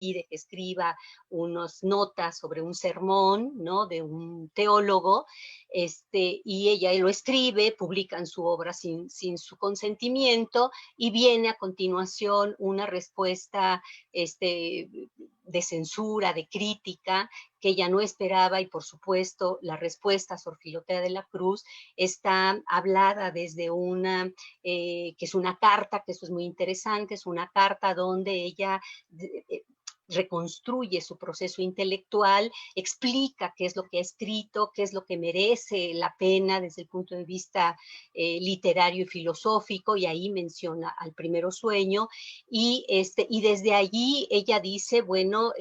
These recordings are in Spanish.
que escriba unas notas sobre un sermón, ¿no?, de un teólogo, y ella lo escribe, publican su obra sin su consentimiento, y viene a continuación una respuesta de censura, de crítica, que ella no esperaba, y por supuesto la respuesta a Sor Filotea de la Cruz está hablada desde que es una carta, que eso es muy interesante, es una carta donde ella reconstruye su proceso intelectual, explica qué es lo que ha escrito, qué es lo que merece la pena desde el punto de vista literario y filosófico, y ahí menciona al Primero Sueño, y desde allí ella dice, bueno,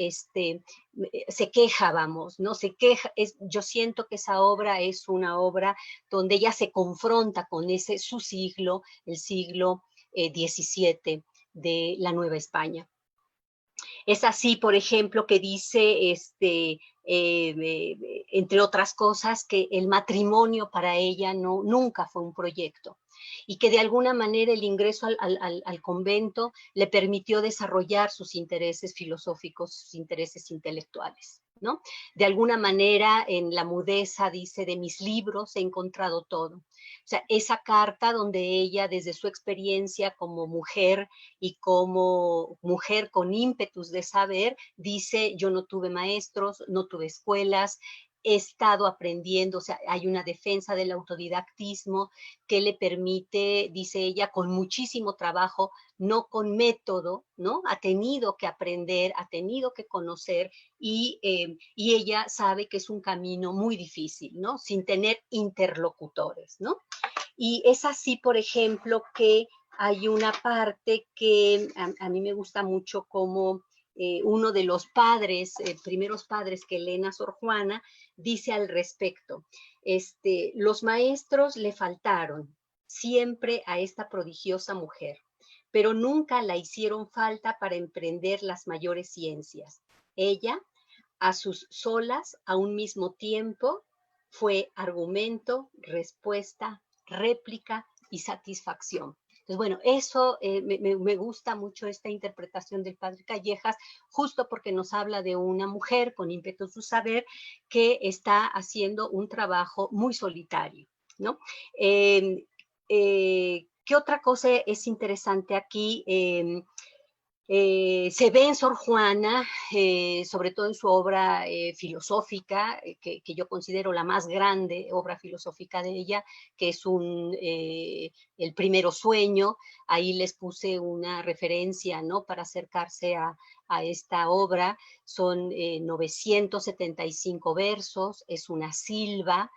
se queja, vamos, ¿no? Se queja, yo siento que esa obra es una obra donde ella se confronta con su siglo, el siglo XVII de la Nueva España. Es así, por ejemplo, que dice, entre otras cosas, que el matrimonio para ella nunca fue un proyecto, y que de alguna manera el ingreso al convento le permitió desarrollar sus intereses filosóficos, sus intereses intelectuales, ¿no? De alguna manera, en la mudeza, dice, de mis libros he encontrado todo. O sea, esa carta donde ella, desde su experiencia como mujer y como mujer con ímpetus de saber, dice, yo no tuve maestros, no tuve escuelas, he estado aprendiendo, o sea, hay una defensa del autodidactismo que le permite, dice ella, con muchísimo trabajo, no con método, ¿no? Ha tenido que aprender, ha tenido que conocer, y ella sabe que es un camino muy difícil, ¿no? Sin tener interlocutores, ¿no? Y es así, por ejemplo, que hay una parte que a mí me gusta mucho, como uno de los padres, primeros padres que leen a Sor Juana, dice al respecto, los maestros le faltaron siempre a esta prodigiosa mujer, pero nunca la hicieron falta para emprender las mayores ciencias. Ella, a sus solas, a un mismo tiempo, fue argumento, respuesta, réplica y satisfacción. Entonces, bueno, eso me gusta mucho, esta interpretación del padre Callejas, justo porque nos habla de una mujer con ímpetu de saber que está haciendo un trabajo muy solitario, ¿no? ¿Qué otra cosa es interesante aquí? Se ve en Sor Juana, sobre todo en su obra filosófica, que yo considero la más grande obra filosófica de ella, que es El Primero Sueño. Ahí les puse una referencia, ¿no?, para acercarse a esta obra. Son 975 versos, es una silva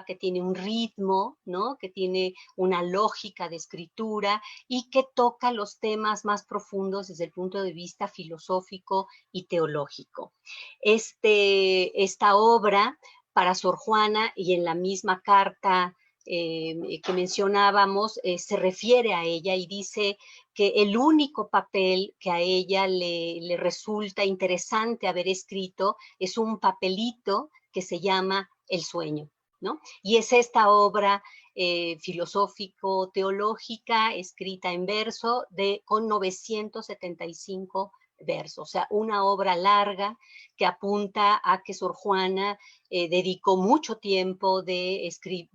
que tiene un ritmo, ¿no?, que tiene una lógica de escritura, y que toca los temas más profundos desde el punto de vista filosófico y teológico. Esta obra, para Sor Juana, y en la misma carta que mencionábamos, se refiere a ella y dice que el único papel que a ella le resulta interesante haber escrito es un papelito que se llama El Sueño, ¿no? Y es esta obra filosófico-teológica, escrita en verso, con 975 versos, o sea, una obra larga que apunta a que Sor Juana dedicó mucho tiempo de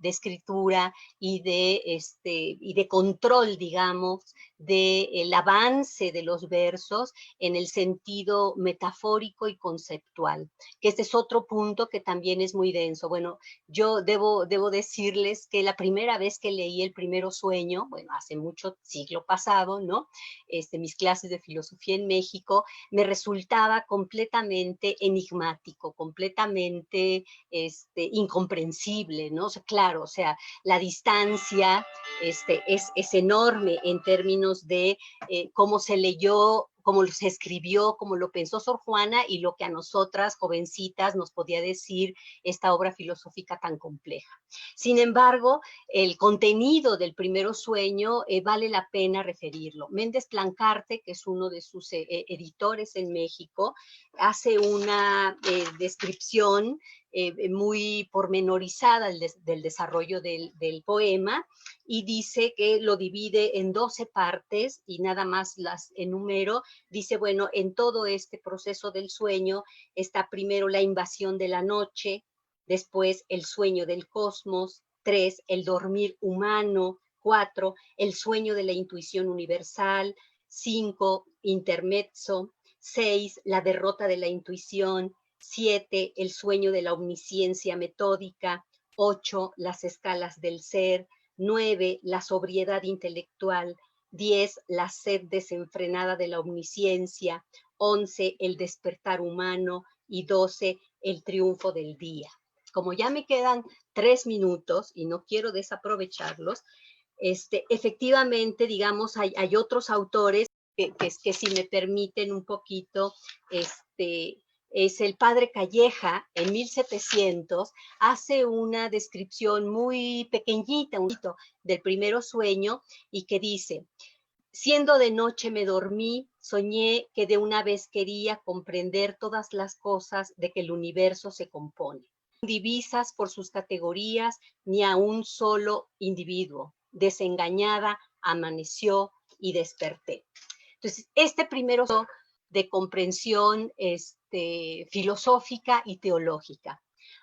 escritura y de control, digamos, del avance de los versos en el sentido metafórico y conceptual, que este es otro punto que también es muy denso. Bueno, yo debo decirles que la primera vez que leí El Primero Sueño, bueno, hace mucho, siglo pasado, ¿no?, mis clases de filosofía en México, me resultaba completamente enigmático, completamente incomprensible, ¿no? O sea, claro, o sea, la distancia es enorme en términos de cómo se leyó, cómo se escribió, cómo lo pensó Sor Juana, y lo que a nosotras, jovencitas, nos podía decir esta obra filosófica tan compleja. Sin embargo, el contenido del Primero Sueño vale la pena referirlo. Méndez Plancarte, que es uno de sus editores en México, hace una descripción muy pormenorizada del desarrollo del poema, y dice que lo divide en 12 partes y nada más las enumero. Dice, bueno, en todo este proceso del sueño está primero la invasión de la noche, después el sueño del cosmos, 3, el dormir humano, 4, el sueño de la intuición universal, 5, intermezzo, 6, la derrota de la intuición, 7, el sueño de la omnisciencia metódica, 8, las escalas del ser, 9, la sobriedad intelectual, 10, la sed desenfrenada de la omnisciencia, 11, el despertar humano y 12, el triunfo del día. Como ya me quedan 3 minutos y no quiero desaprovecharlos, efectivamente, digamos, hay otros autores que si me permiten un poquito, es el padre Calleja, en 1700, hace una descripción muy pequeñita, un poquito, del primero sueño, y que dice: siendo de noche me dormí, soñé que de una vez quería comprender todas las cosas de que el universo se compone. Divisas por sus categorías ni a un solo individuo. Desengañada, amaneció y desperté. Entonces, este primero de comprensión filosófica y teológica.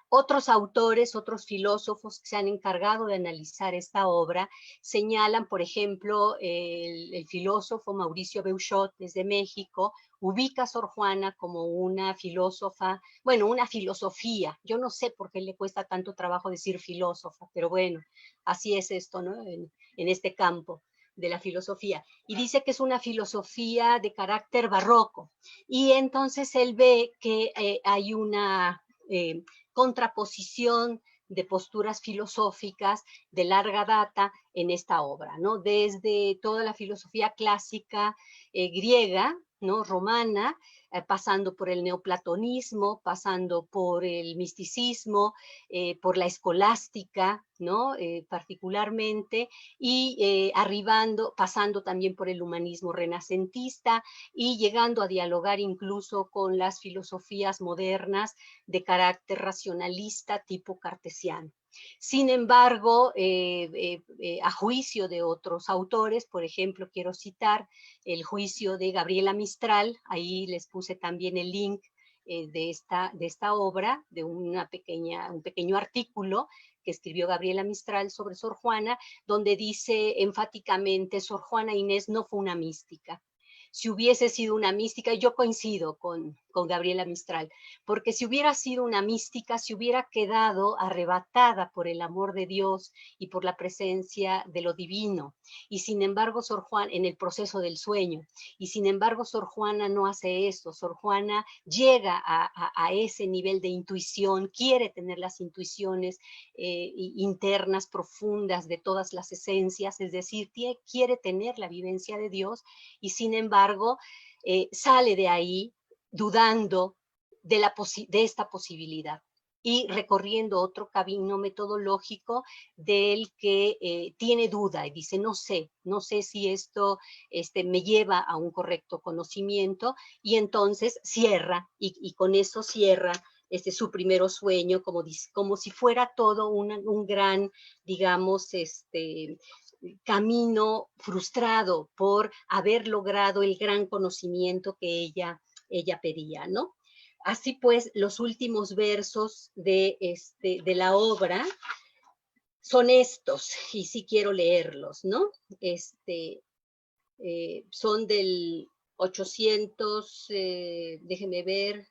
Otros autores, otros filósofos que se han encargado de analizar esta obra señalan, por ejemplo, el filósofo Mauricio Beuchot desde México, ubica a Sor Juana como una filósofa, bueno, una filosofía. Yo no sé por qué le cuesta tanto trabajo decir filósofa, pero bueno, así es esto, ¿no? En este campo de la filosofía, y dice que es una filosofía de carácter barroco, y entonces él ve que hay una contraposición de posturas filosóficas de larga data en esta obra, ¿no? Desde toda la filosofía clásica griega, ¿no? Romana, pasando por el neoplatonismo, pasando por el misticismo, por la escolástica, ¿no? Particularmente, y pasando también por el humanismo renacentista y llegando a dialogar incluso con las filosofías modernas de carácter racionalista tipo cartesiano. Sin embargo, a juicio de otros autores, por ejemplo, quiero citar el juicio de Gabriela Mistral, ahí les puse también el link de esta obra, de un pequeño artículo que escribió Gabriela Mistral sobre Sor Juana, donde dice enfáticamente: Sor Juana Inés no fue una mística. Si hubiese sido una mística, yo coincido con Gabriela Mistral, porque si hubiera sido una mística, se hubiera quedado arrebatada por el amor de Dios y por la presencia de lo divino. Y sin embargo, Sor Juana, en el proceso del sueño, y sin embargo, Sor Juana no hace esto. Sor Juana llega a ese nivel de intuición, quiere tener las intuiciones internas, profundas de todas las esencias, es decir, quiere tener la vivencia de Dios, y sin embargo, sale de ahí dudando de esta posibilidad y recorriendo otro camino metodológico del que tiene duda y dice: no sé si esto me lleva a un correcto conocimiento, y entonces cierra, y con eso cierra su primero sueño, como si fuera todo un gran, digamos, camino frustrado por haber logrado el gran conocimiento que ella pedía, ¿no? Así pues, los últimos versos de la obra son estos, y sí quiero leerlos, ¿no? Son del 800, déjenme ver,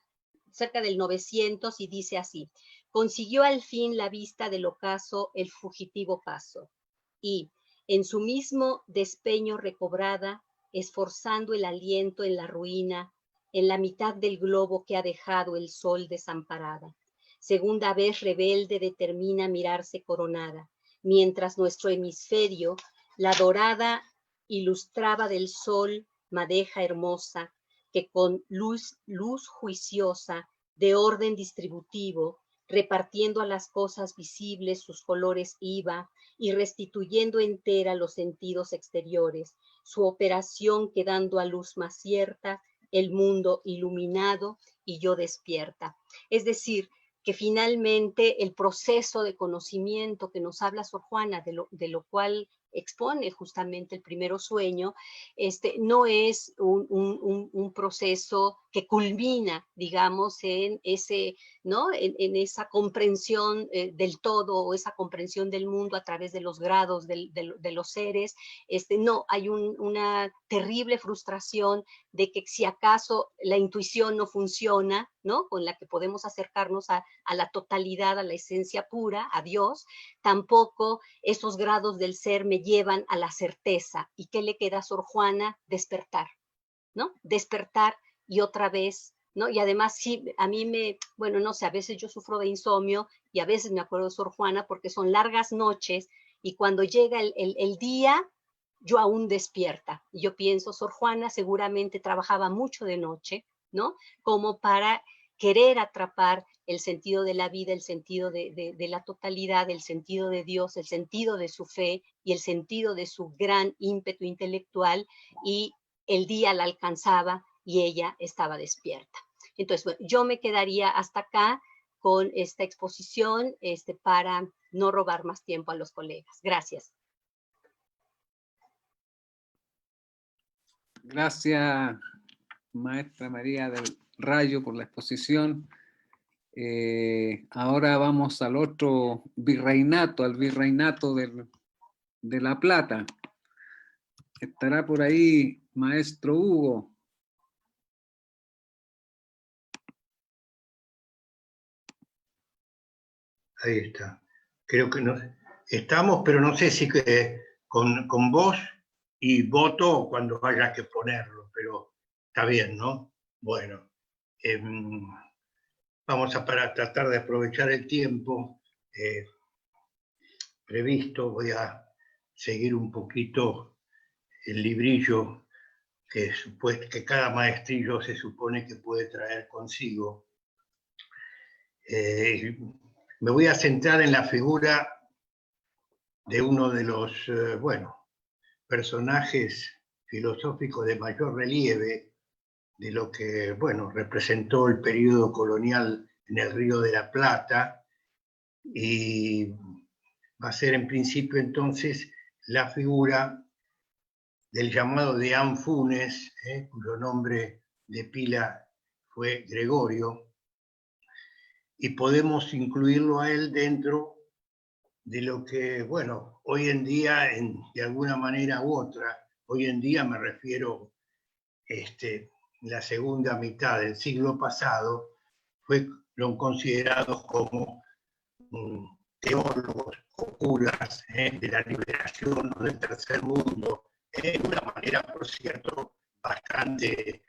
cerca del 900, y dice así: consiguió al fin la vista del ocaso el fugitivo paso, y, en su mismo despeño recobrada, esforzando el aliento en la ruina, en la mitad del globo que ha dejado el sol desamparada, segunda vez rebelde determina mirarse coronada, mientras nuestro hemisferio, la dorada ilustraba del sol madeja hermosa, que con luz juiciosa, de orden distributivo, repartiendo a las cosas visibles sus colores iba, y restituyendo entera los sentidos exteriores, su operación quedando a luz más cierta, el mundo iluminado y yo despierta. Es decir, que finalmente el proceso de conocimiento que nos habla Sor Juana, de lo cual expone justamente el primero sueño, no es un proceso que culmina, digamos, en ese, ¿no? En esa comprensión del todo, o esa comprensión del mundo a través de los grados de los seres. No, hay una terrible frustración de que si acaso la intuición no funciona, ¿no? Con la que podemos acercarnos a la totalidad, a la esencia pura, a Dios, tampoco esos grados del ser me llevan a la certeza. ¿Y qué le queda a Sor Juana? Despertar, ¿no? Despertar y otra vez, ¿no? Y además, sí, a mí bueno, no sé, a veces yo sufro de insomnio y a veces me acuerdo de Sor Juana porque son largas noches y cuando llega el día, yo aún despierta. Y yo pienso, Sor Juana seguramente trabajaba mucho de noche, ¿no? Como para querer atrapar el sentido de la vida, el sentido de la totalidad, el sentido de Dios, el sentido de su fe y el sentido de su gran ímpetu intelectual, y el día la alcanzaba y ella estaba despierta. Entonces, bueno, yo me quedaría hasta acá con esta exposición para no robar más tiempo a los colegas. Gracias. Gracias, maestra María del Rayo, por la exposición. Ahora vamos al otro virreinato, al virreinato de La Plata. Estará por ahí maestro Hugo. Ahí está. Creo que no estamos, pero no sé si con voz y voto cuando haya que ponerlo, pero está bien, ¿no? Bueno, vamos a tratar de aprovechar el tiempo previsto. Voy a seguir un poquito el librillo que cada maestrillo se supone que puede traer consigo. Me voy a centrar en la figura de uno de los, personajes filosóficos de mayor relieve de lo que, representó el periodo colonial en el Río de la Plata, y va a ser en principio entonces la figura del llamado Deán Funes, cuyo nombre de pila fue Gregorio, y podemos incluirlo a él dentro de lo que, hoy en día, de alguna manera u otra, hoy en día me refiero la segunda mitad del siglo pasado, fueron considerados como teólogos o curas de la liberación o del tercer mundo, de una manera, por cierto, bastante,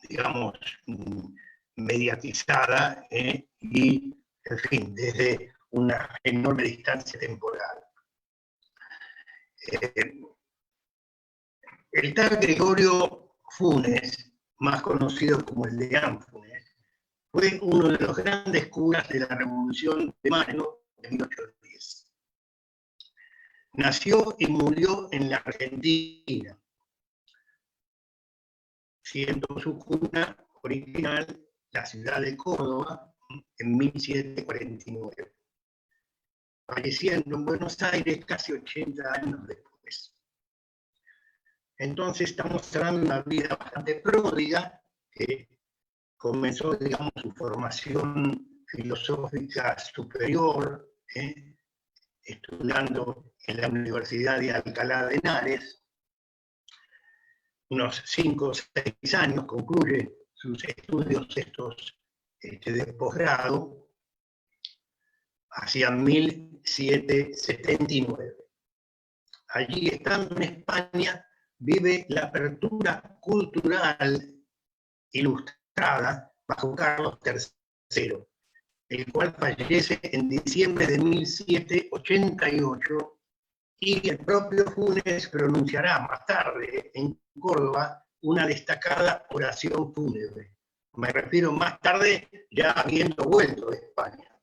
digamos, mediatizada y, en fin, desde una enorme distancia temporal. El tal Gregorio Funes, más conocido como el Deán Funes, fue uno de los grandes curas de la Revolución de Mayo de 1810. Nació y murió en la Argentina, siendo su cuna original la ciudad de Córdoba en 1749, falleciendo en Buenos Aires casi 80 años después. Entonces estamos hablando de una vida bastante pródiga, que comenzó, digamos, su formación filosófica superior, estudiando en la Universidad de Alcalá de Henares. Unos 5 o 6 años concluye sus estudios de posgrado hacia 1779. Allí, estando en España, vive la apertura cultural ilustrada bajo Carlos III, el cual fallece en diciembre de 1788, y el propio Funes pronunciará más tarde en Córdoba una destacada oración fúnebre. Me refiero más tarde, ya habiendo vuelto de España,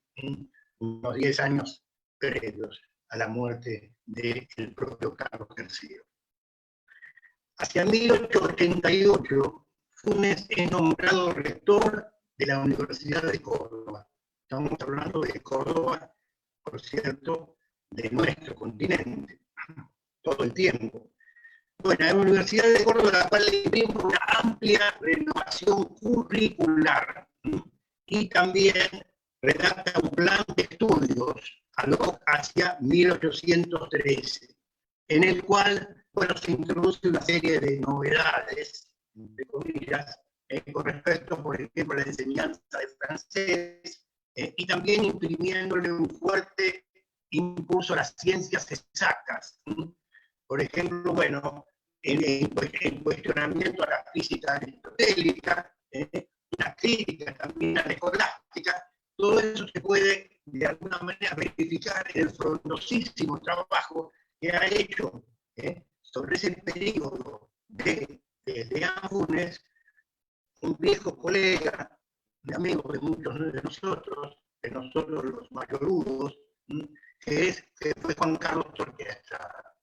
unos 10 años previos a la muerte del propio Carlos III. Hacia 1888, Funes es nombrado rector de la Universidad de Córdoba, Estamos hablando de Córdoba, por cierto, de nuestro continente, todo el tiempo. Bueno, la Universidad de Córdoba, la cual le imprime una amplia renovación curricular y también redacta un plan de estudios hacia 1813, en el cual, bueno, se introduce una serie de novedades, entre comillas, con respecto, por ejemplo, a la enseñanza de francés, y también imprimiéndole un fuerte impulso a las ciencias exactas. Por ejemplo, bueno, en cuestionamiento a la física aristotélica, una crítica también a la escolástica, todo eso se puede de alguna manera verificar en el frondosísimo trabajo que ha hecho sobre ese periodo de Funes, un viejo colega, un amigo de muchos de nosotros los mayorudos, que fue Juan Carlos Torque Estrada.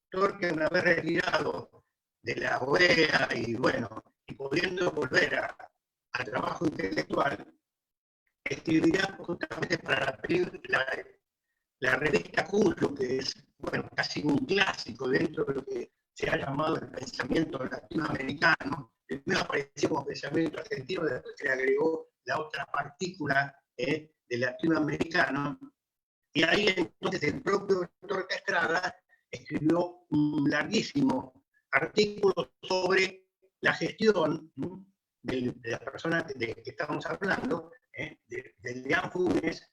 Torque, una vez retirado de la OEA y bueno, y pudiendo volver al trabajo intelectual, escribirá justamente para la revista Cuyo, que es, bueno, casi un clásico dentro de lo que se ha llamado el pensamiento latinoamericano. Primero apareció como pensamiento argentino, después se le agregó la otra partícula de latinoamericano, y ahí entonces el propio Torque Estrada escribió un larguísimo artículo sobre la gestión de la persona de que estamos hablando, de Leán Funes,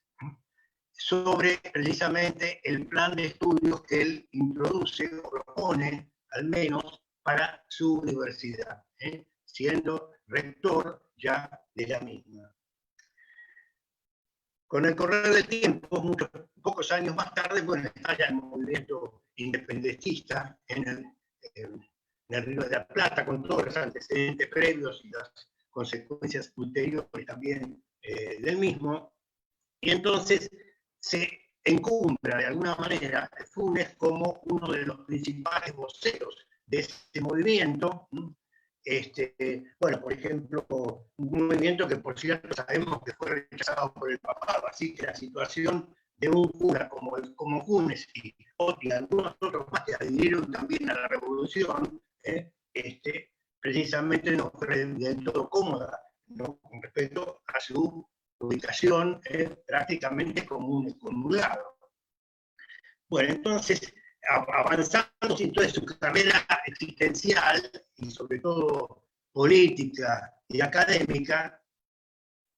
sobre precisamente el plan de estudios que él introduce o propone, al menos, para su universidad, siendo rector ya de la misma. Con el correr del tiempo, pocos años más tarde, bueno, estalla el movimiento independentista en el Río de la Plata, con todos los antecedentes previos y las consecuencias ulteriores también del mismo, y entonces se encumbra de alguna manera Funes como uno de los principales voceros de este movimiento. Bueno, por ejemplo, un movimiento que por cierto sabemos que fue rechazado por el papado, así que la situación de un cura como Funes y algunos otros más que adhirieron también a la revolución, precisamente no fue del todo cómoda, ¿no? Con respecto a su ubicación prácticamente como un excomulgado. Bueno, entonces, avanzando en toda su carrera existencial y sobre todo política y académica,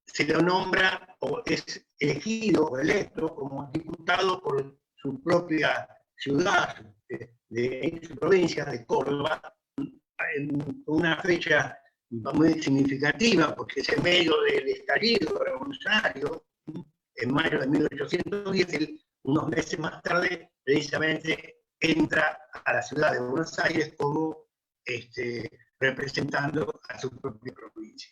se lo nombra o es elegido o electo como diputado por su propia ciudad, de su provincia de Córdoba, en una fecha muy significativa, porque es en medio del estallido revolucionario, en mayo de 1810, unos meses más tarde, precisamente entra a la ciudad de Buenos Aires como representando a su propia provincia.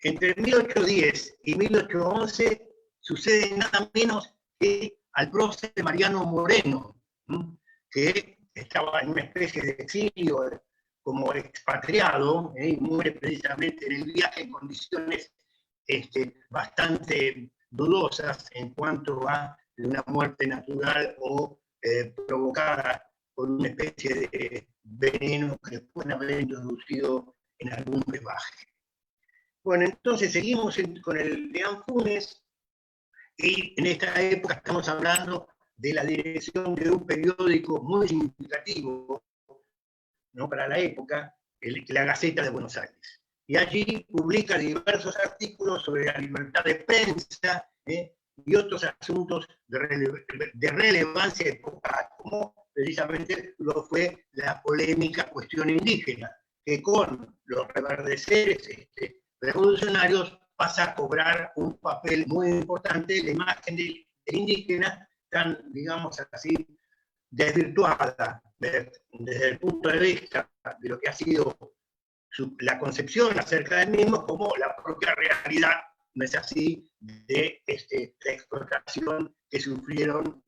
Entre 1810 y 1811 sucede nada menos que al prócer Mariano Moreno, que estaba en una especie de exilio como expatriado, y muere precisamente en el viaje en condiciones bastante dudosas en cuanto a una muerte natural o provocada por una especie de veneno que pueden haber introducido en algún brebaje. Bueno, entonces seguimos con el Leán Funes, y en esta época estamos hablando de la dirección de un periódico muy significativo, ¿no?, para la época, la Gaceta de Buenos Aires. Y allí publica diversos artículos sobre la libertad de prensa y otros asuntos de relevancia epocal, como precisamente lo fue la polémica cuestión indígena, que con los reverdeceres revolucionarios pasa a cobrar un papel muy importante en la imagen del indígena, tan, digamos así, desvirtuada desde el punto de vista de lo que ha sido la concepción acerca del mismo, como la propia realidad, no es así, de la explotación que sufrieron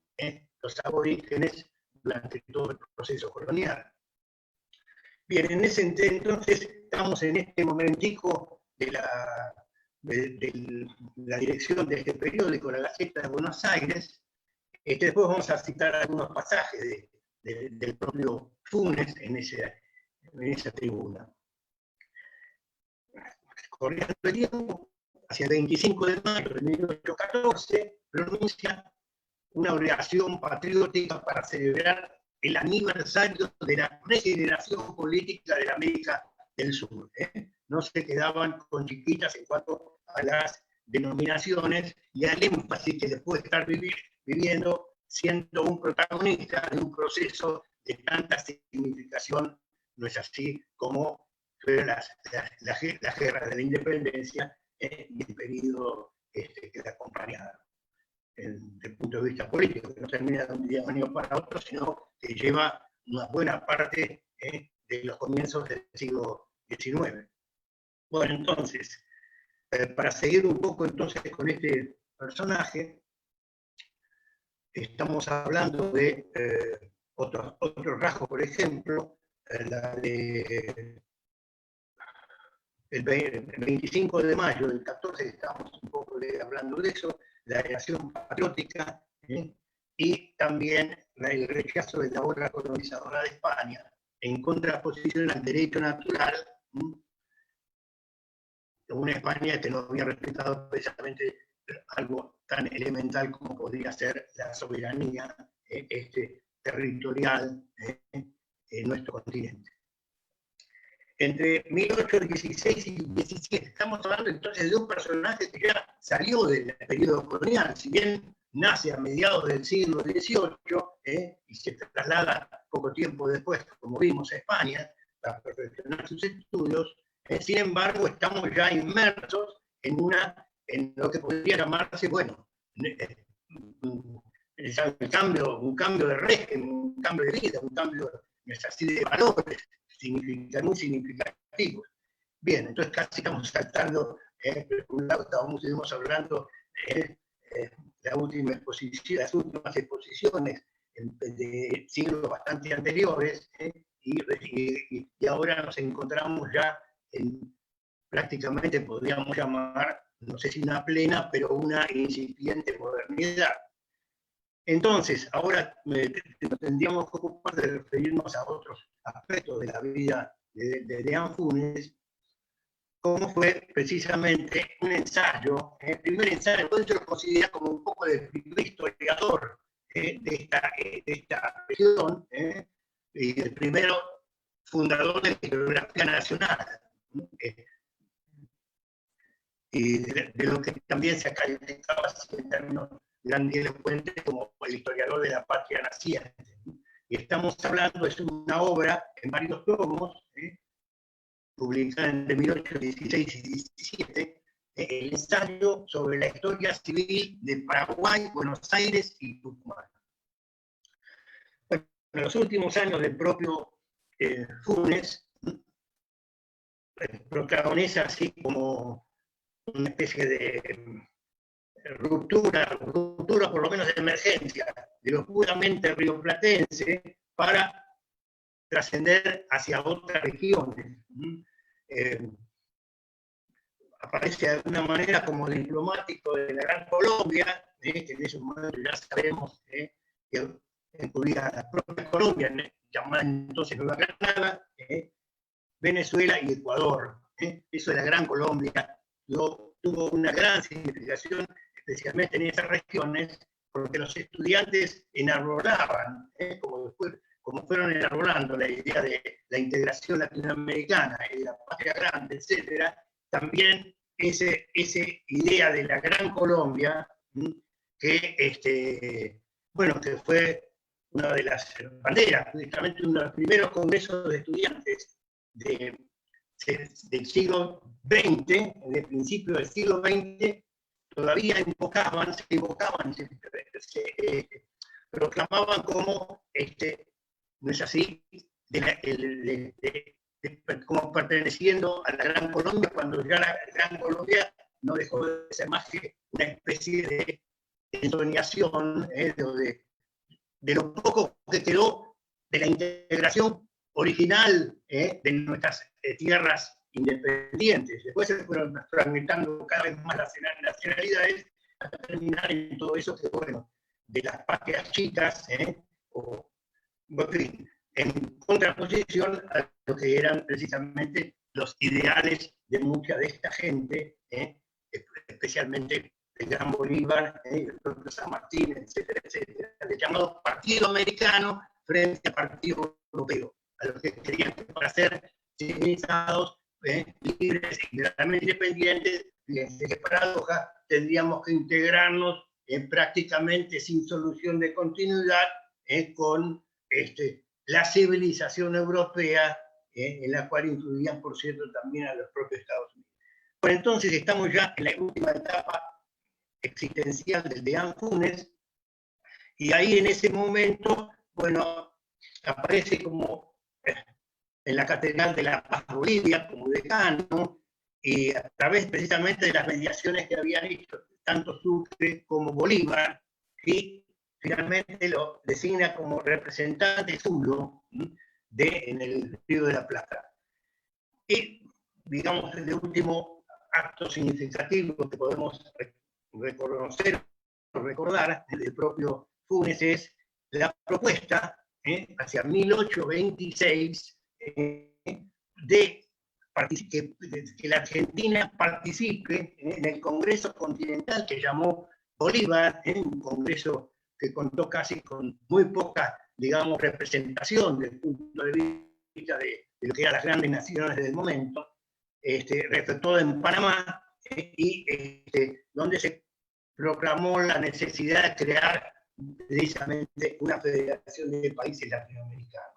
los aborígenes durante todo el proceso colonial. Bien, en ese entonces estamos en este momentico de de la dirección de este periódico, La Gaceta de Buenos Aires. Después vamos a citar algunos pasajes del propio Funes en esa tribuna. Corriendo el tiempo, hacia el 25 de mayo de 1814, pronuncia una oración patriótica para celebrar el aniversario de la regeneración política de la América del Sur. No se quedaban con chiquitas en cuanto a las denominaciones y al énfasis que después de estar viviendo, siendo un protagonista de un proceso de tanta significación, no es así como fueron las guerras de la independencia y el periodo que la acompañaron. Desde el punto de vista político, que no termina de un día para otro, sino que lleva una buena parte de los comienzos del siglo XIX. Bueno, entonces, para seguir un poco entonces con este personaje, estamos hablando de otros rasgos, por ejemplo, la de el 25 de mayo del 14, estamos un poco hablando de eso, la nación patriótica, y también el rechazo de la obra colonizadora de España, en contraposición al derecho natural, una España que no había respetado precisamente algo tan elemental como podría ser la soberanía territorial en nuestro continente. Entre 1816 y 17, estamos hablando entonces de un personaje que ya salió del periodo colonial, si bien nace a mediados del siglo XVIII y se traslada poco tiempo después, como vimos, a España para perfeccionar sus estudios. Sin embargo, estamos ya inmersos en lo que podría llamarse, bueno, un cambio de régimen, un cambio de vida, un cambio así de valores muy significativos. Bien, entonces casi estamos saltando, por un lado estuvimos hablando de las últimas exposiciones de siglos bastante anteriores, y ahora nos encontramos ya prácticamente podríamos llamar, no sé si una plena, pero una incipiente modernidad. Entonces, ahora tendríamos que ocupar de referirnos a otros aspectos de la vida de Deán Funes, como fue precisamente un ensayo, el primer ensayo, puede ser considerado como un poco de primer historiador de esta región, y el primero fundador de la historiografía nacional, y de lo que también se calificaba en términos grandilocuentes como el historiador de la patria naciente. Y estamos hablando, es una obra en varios tomos, publicada entre 1816 y 17, el ensayo sobre la historia civil de Paraguay, Buenos Aires y Tucumán. Bueno, en los últimos años del propio Funes, protagoniza así como una especie de ruptura por lo menos de emergencia, de lo puramente rioplatense para trascender hacia otras regiones. Aparece de alguna manera como diplomático de la Gran Colombia, que en ese momento ya sabemos que incluía la propia Colombia, llamada entonces Nueva Granada, Venezuela y Ecuador. Eso de la Gran Colombia tuvo una gran significación, especialmente en esas regiones, porque los estudiantes enarbolaban, como fueron enarbolando la idea de la integración latinoamericana y de la patria grande, etc., también esa idea de la Gran Colombia, que fue una de las banderas, justamente uno de los primeros congresos de estudiantes del siglo XX, del principio del siglo XX, todavía se proclamaban como, no es así, como perteneciendo a la Gran Colombia, cuando ya la Gran Colombia no dejó de ser más que una especie de ensoñación, de lo poco que quedó de la integración original de nuestras tierras independientes. Después se fueron fragmentando cada vez más las nacionalidades hasta terminar en todo eso que, bueno, de las patrias chicas, o, en fin, en contraposición a lo que eran precisamente los ideales de mucha de esta gente, especialmente el Gran Bolívar, el propio San Martín, etcétera, etcétera, el llamado Partido Americano frente al Partido Europeo, a los que querían que para ser civilizados, libres y claramente independientes, fíjense qué paradoja, tendríamos que integrarnos prácticamente sin solución de continuidad con la civilización europea, en la cual incluían, por cierto, también a los propios Estados Unidos. Bueno, entonces estamos ya en la última etapa existencial del deán Funes, y ahí en ese momento, bueno, aparece como en la Catedral de la Paz Bolivia como decano, y a través precisamente de las mediaciones que habían hecho tanto Sucre como Bolívar, y finalmente lo designa como representante suyo en el Río de la Plata. Y, digamos, el último acto significativo que podemos reconocer o recordar del propio Funes es la propuesta hacia 1826 de que la Argentina participe en el Congreso Continental que llamó Bolívar, un congreso que contó casi con muy poca, digamos, representación desde el punto de vista de lo que eran las grandes naciones del momento, todo en Panamá, y donde se proclamó la necesidad de crear precisamente una federación de países latinoamericanos.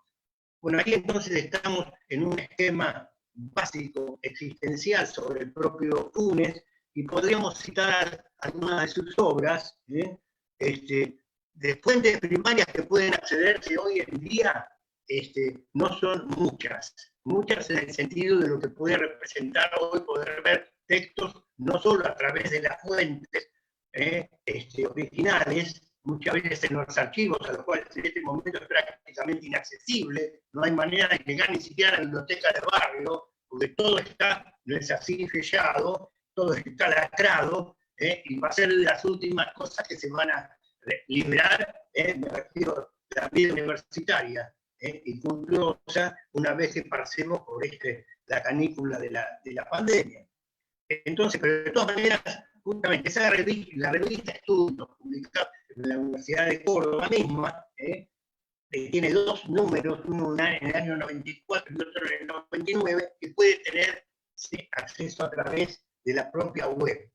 Bueno, ahí entonces estamos en un esquema básico, existencial sobre el propio Funes, y podríamos citar algunas de sus obras, de fuentes primarias que pueden accederse hoy en día, no son muchas en el sentido de lo que puede representar hoy poder ver textos, no solo a través de las fuentes originales, muchas veces en los archivos, a los cuales en este momento es prácticamente inaccesible, no hay manera de llegar ni siquiera a la biblioteca del barrio, porque todo está, no es así, sellado, todo está lacrado, y va a ser de las últimas cosas que se van a liberar, me refiero a la vida universitaria, y curiosa, una vez que pasemos por la canícula de la pandemia. Entonces, pero de todas maneras, justamente esa revista, la revista Estudios, publicada en la Universidad de Córdoba misma, tiene dos números, uno en el año 94 y otro en el 99, que puede tener acceso a través de la propia web.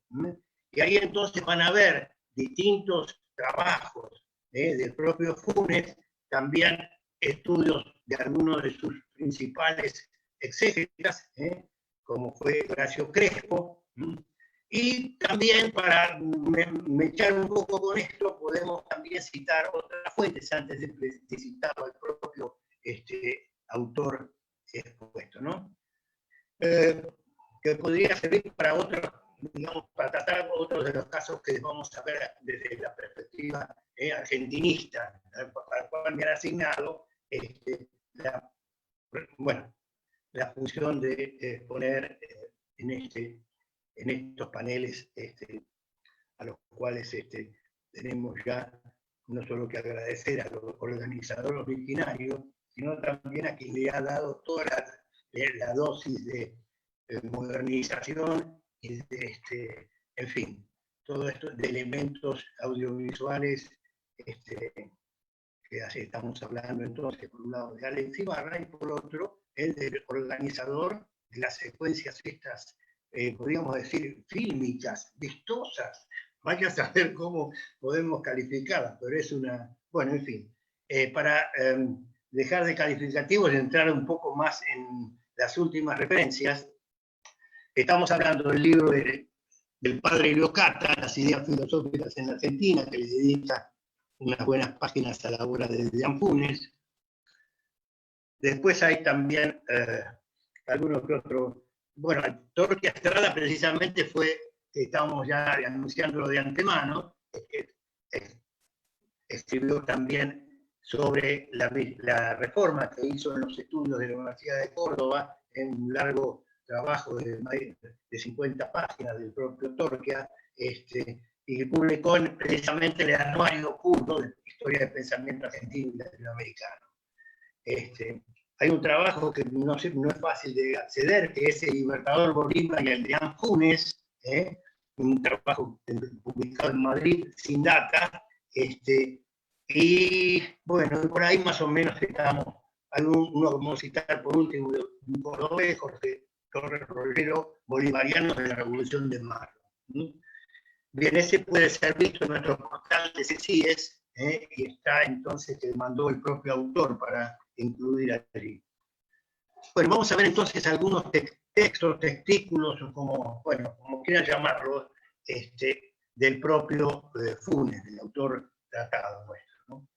Y ahí entonces van a ver distintos trabajos del propio Funes, también estudios de algunos de sus principales exégetas, como fue Horacio Crespo, y también para echar un poco con esto, podemos también citar otras fuentes antes de citar al propio autor expuesto, ¿no? Que podría servir para otros, digamos, para tratar otros de los casos que vamos a ver desde la perspectiva argentinista, para la cual me han asignado la función de poner en estos paneles a los cuales tenemos ya no solo que agradecer al organizador originario, sino también a quien le ha dado toda la dosis de modernización y de, en fin, todo esto de elementos audiovisuales que estamos hablando entonces, por un lado de Alex Ibarra y por otro el del organizador de las secuencias estas, podríamos decir, fílmicas, vistosas. Vaya a saber cómo podemos calificarlas, pero es una... Bueno, en fin, para dejar de calificativos y entrar un poco más en las últimas referencias, estamos hablando del libro del padre Leocata, Las ideas filosóficas en la Argentina, que le dedica unas buenas páginas a la obra de deán Funes. Después hay también algunos que otros. Bueno, Torquia Estrada precisamente fue, que estábamos ya anunciándolo de antemano, escribió también sobre la reforma que hizo en los estudios de la Universidad de Córdoba, en un largo trabajo de 50 páginas del propio Torquia, y publicó precisamente el anuario kurdo de Historia del Pensamiento Argentino y Latinoamericano. Hay un trabajo que no es fácil de acceder, que es El Libertador Bolívar y Adrián Funes, un trabajo publicado en Madrid sin data, y bueno, por ahí más o menos estamos. Uno vamos a citar por último un cordobés, Jorge Torres Rolero, bolivariano de la Revolución de Mayo. Bien, ese puede ser visto en nuestro portal de CECIES, y está entonces que mandó el propio autor para incluir allí. Bueno, vamos a ver entonces algunos textos, testículos, o como quieran llamarlos, del propio Funes, del autor tratado nuestro, ¿no?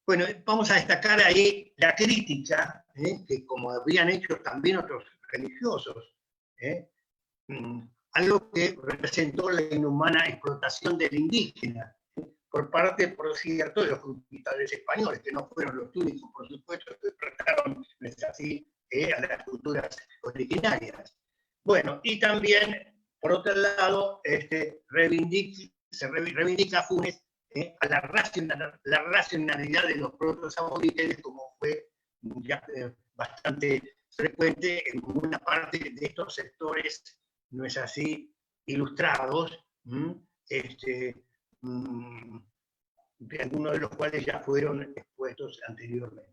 Bueno, vamos a destacar ahí la crítica, que como habían hecho también otros religiosos, algo que representó la inhumana explotación del indígena, por parte, por cierto, de los conquistadores españoles, que no fueron los únicos, por supuesto, que trataron así a las culturas originarias. Bueno, y también, por otro lado, se reivindica Funes a la racionalidad de los propios aborígenes, como fue ya bastante frecuente en una parte de estos sectores, no es así, ilustrados, algunos de los cuales ya fueron expuestos anteriormente.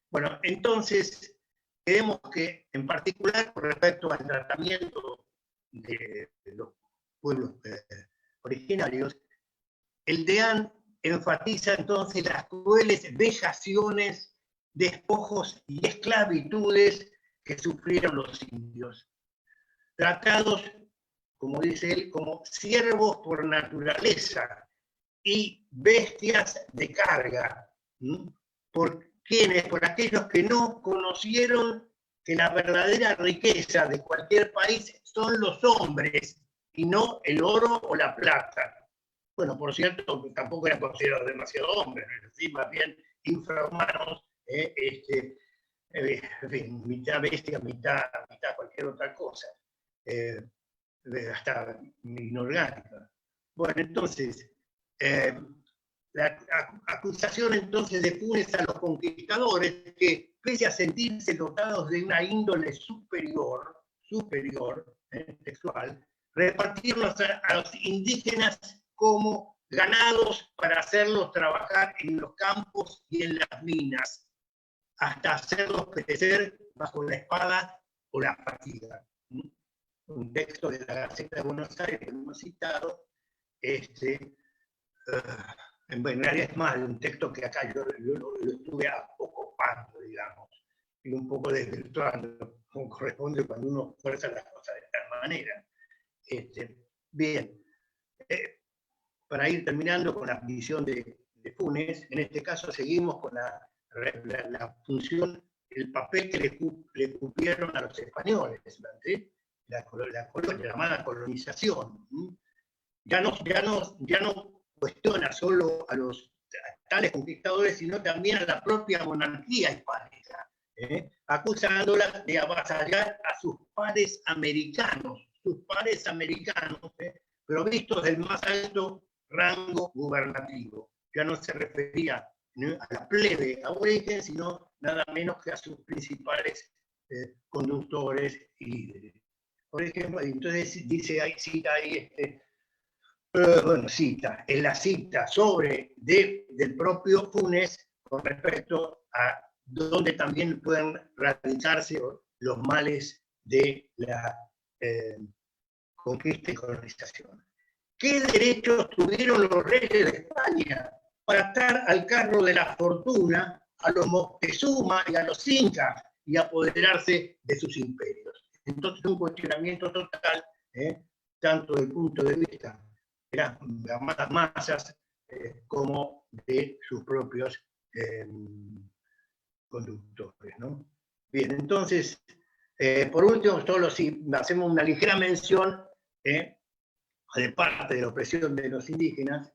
Bueno, entonces, vemos que, en particular, con respecto al tratamiento de los pueblos originarios, el Deán enfatiza entonces las crueles vejaciones, despojos y esclavitudes que sufrieron los indios, tratados, como dice él, como siervos por naturaleza y bestias de carga. ¿Por quiénes? Por aquellos que no conocieron que la verdadera riqueza de cualquier país son los hombres y no el oro o la plata. Bueno, por cierto, tampoco eran considerados demasiado hombres, ¿sí? Más bien infrahumanos, en fin, mitad bestia, mitad cualquier otra cosa, hasta inorgánica. Bueno, entonces, la acusación entonces de Funes a los conquistadores, que pese a sentirse dotados de una índole superior, sexual, repartieron a los indígenas como ganados para hacerlos trabajar en los campos y en las minas, hasta hacerlos perecer bajo la espada o la fatiga. Un texto de la Gaceta de Buenos Aires que hemos citado, en realidad es más, un texto que acá yo lo estuve acopando, digamos, y un poco desvirtuando, como corresponde cuando uno fuerza las cosas de tal manera. Bien, para ir terminando con la visión de Funes, en este caso seguimos con la función, el papel que le cumplieron a los españoles durante la llamada colonización. Ya no cuestiona solo a los tales conquistadores, sino también a la propia monarquía hispánica, acusándola de avasallar a sus pares americanos, pero vistos del más alto rango gubernativo. Ya no se refería a la plebe aborigen, sino nada menos que a sus principales conductores y líderes. Por ejemplo, entonces dice ahí, cita ahí, cita del propio Funes con respecto a dónde también pueden radicarse los males de la conquista y colonización. ¿Qué derechos tuvieron los reyes de España para estar al cargo de la fortuna a los Moctezuma y a los incas y apoderarse de sus imperios? Entonces, un cuestionamiento total, tanto desde el punto de vista de las masas como de sus propios conductores, ¿no? Bien, entonces, por último, solo si hacemos una ligera mención de parte de la opresión de los indígenas,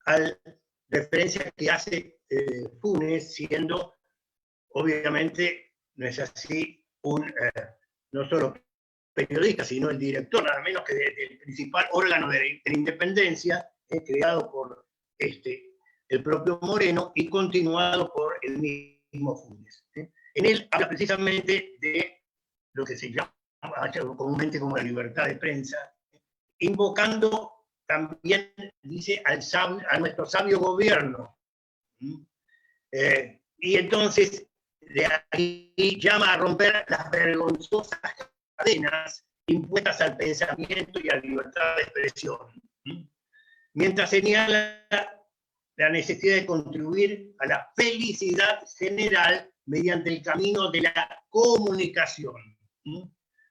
a la referencia que hace Funes, siendo, obviamente, no es así, un no solo periodista, sino el director, nada menos que del principal órgano de la independencia, creado por el propio Moreno y continuado por el mismo Funes. En él habla precisamente de lo que se llama comúnmente como la libertad de prensa, invocando también, dice, a nuestro sabio gobierno. Y entonces, de ahí llama a romper las vergonzosas cadenas impuestas al pensamiento y a la libertad de expresión. Mientras señala la necesidad de contribuir a la felicidad general mediante el camino de la comunicación.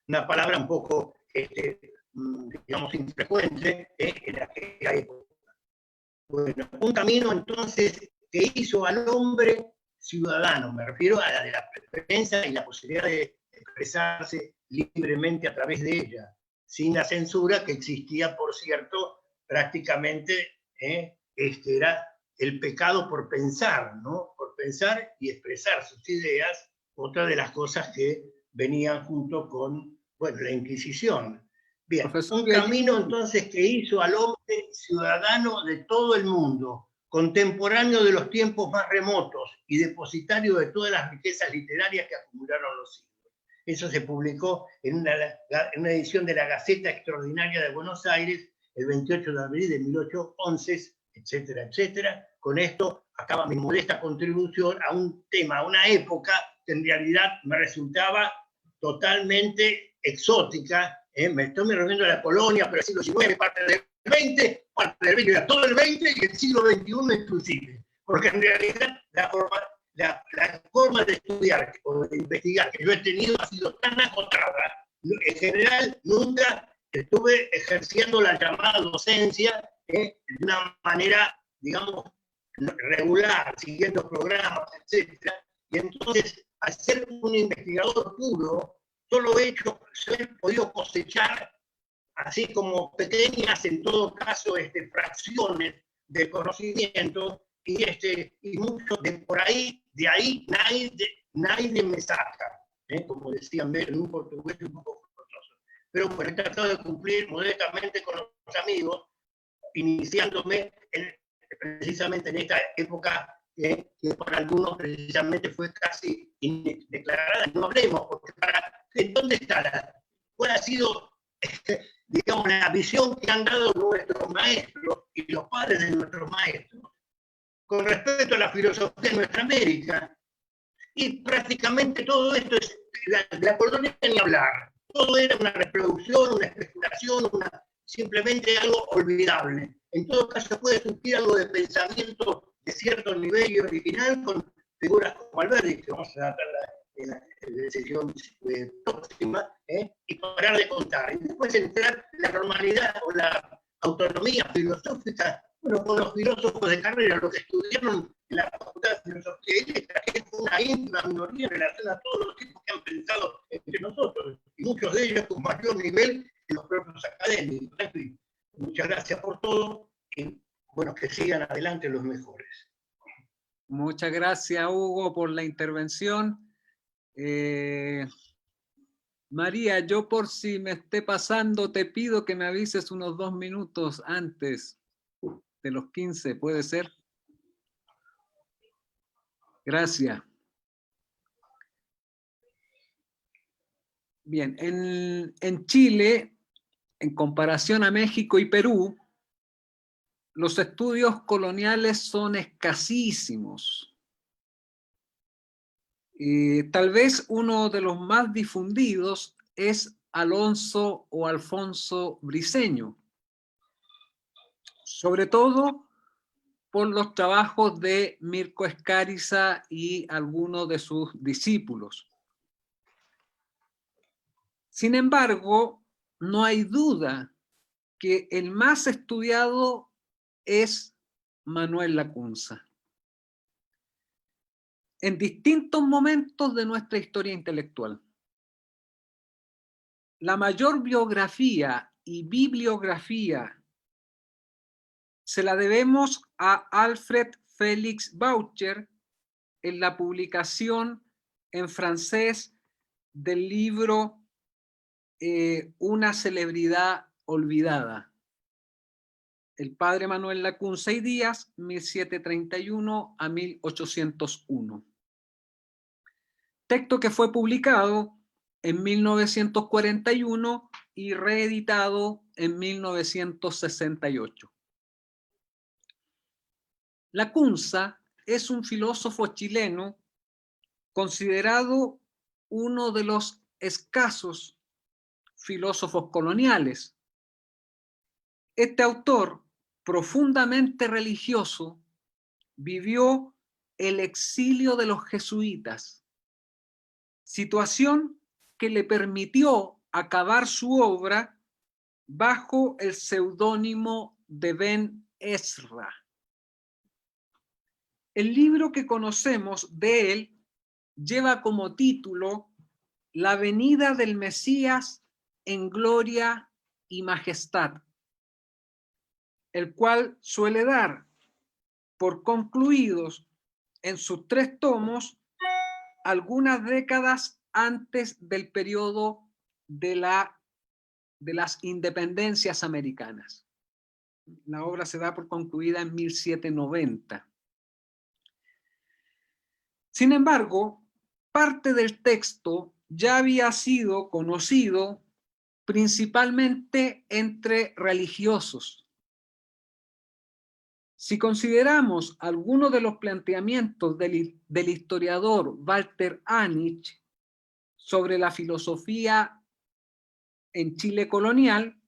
Una palabra un poco, digamos, infrecuente en aquella época. Bueno, un camino entonces que hizo al hombre ciudadano, me refiero a la de la prensa y la posibilidad de expresarse libremente a través de ella, sin la censura que existía, por cierto, prácticamente, era el pecado por pensar, ¿no? Por pensar y expresar sus ideas, otra de las cosas que venían junto con, bueno, la Inquisición. Bien, un camino entonces que hizo al hombre ciudadano de todo el mundo, contemporáneo de los tiempos más remotos y depositario de todas las riquezas literarias que acumularon los siglos. Eso se publicó en una edición de la Gaceta Extraordinaria de Buenos Aires el 28 de abril de 1811, etcétera, etcétera. Con esto acaba mi modesta contribución a un tema, a una época que en realidad me resultaba totalmente exótica. Me estoy refiriendo a la colonia, pero el siglo XIX, parte del XX, parte del XX, todo el XX y el siglo XXI inclusive. Porque en realidad la forma de estudiar o de investigar que yo he tenido ha sido tan acotada. En general, nunca estuve ejerciendo la llamada docencia de una manera, digamos, regular, siguiendo programas, etc. Y entonces, al ser un investigador puro, solo he podido cosechar, así como pequeñas, en todo caso, fracciones de conocimiento, y mucho de por ahí, de ahí, nadie me saca, como decían en un portugués un poco forzoso. Pero bueno, he tratado de cumplir modestamente con los amigos, iniciándome precisamente en esta época que para algunos precisamente fue casi indeclarada. No hablemos, porque ¿dónde está cuál ha sido, digamos, la visión que han dado nuestros maestros y los padres de nuestros maestros con respecto a la filosofía de nuestra América? Y prácticamente todo esto es la colonia ni hablar. Todo era una reproducción, una especulación, simplemente algo olvidable. En todo caso puede surgir algo de pensamiento de cierto nivel y original con figuras como Alberti, que vamos a tratar en la sesión próxima, y parar de contar. Y después entrar la normalidad o la autonomía filosófica, bueno, con los filósofos de carrera, los que estudiaron en la Facultad de Filosofía y Letras, que es una íntima minoría en relación a todos los tipos que han pensado entre nosotros, y muchos de ellos con mayor nivel que los propios académicos. En fin, muchas gracias por todo, y bueno, que sigan adelante los mejores. Muchas gracias, Hugo, por la intervención. María, yo por si me esté pasando, te pido que me avises unos 2 minutos antes de los 15, ¿puede ser? Gracias. Bien, en Chile, en comparación a México y Perú, los estudios coloniales son escasísimos. Tal vez uno de los más difundidos es Alonso o Alfonso Briceño, sobre todo por los trabajos de Mirko Escariza y algunos de sus discípulos. Sin embargo, no hay duda que el más estudiado es Manuel Lacunza. En distintos momentos de nuestra historia intelectual. La mayor biografía y bibliografía se la debemos a Alfred Félix Boucher en la publicación en francés del libro una celebridad olvidada. El padre Manuel Lacunza y Díaz, 1731 a 1801. Texto que fue publicado en 1941 y reeditado en 1968. Lacunza es un filósofo chileno considerado uno de los escasos filósofos coloniales. Este autor, profundamente religioso, vivió el exilio de los jesuitas, situación que le permitió acabar su obra bajo el seudónimo de Ben Ezra. El libro que conocemos de él lleva como título La venida del Mesías en gloria y majestad, el cual suele dar por concluidos en sus 3 tomos algunas décadas antes del periodo de las independencias americanas. La obra se da por concluida en 1790. Sin embargo, parte del texto ya había sido conocido principalmente entre religiosos. Si consideramos algunos de los planteamientos del historiador Walter Anich sobre la filosofía en Chile colonial,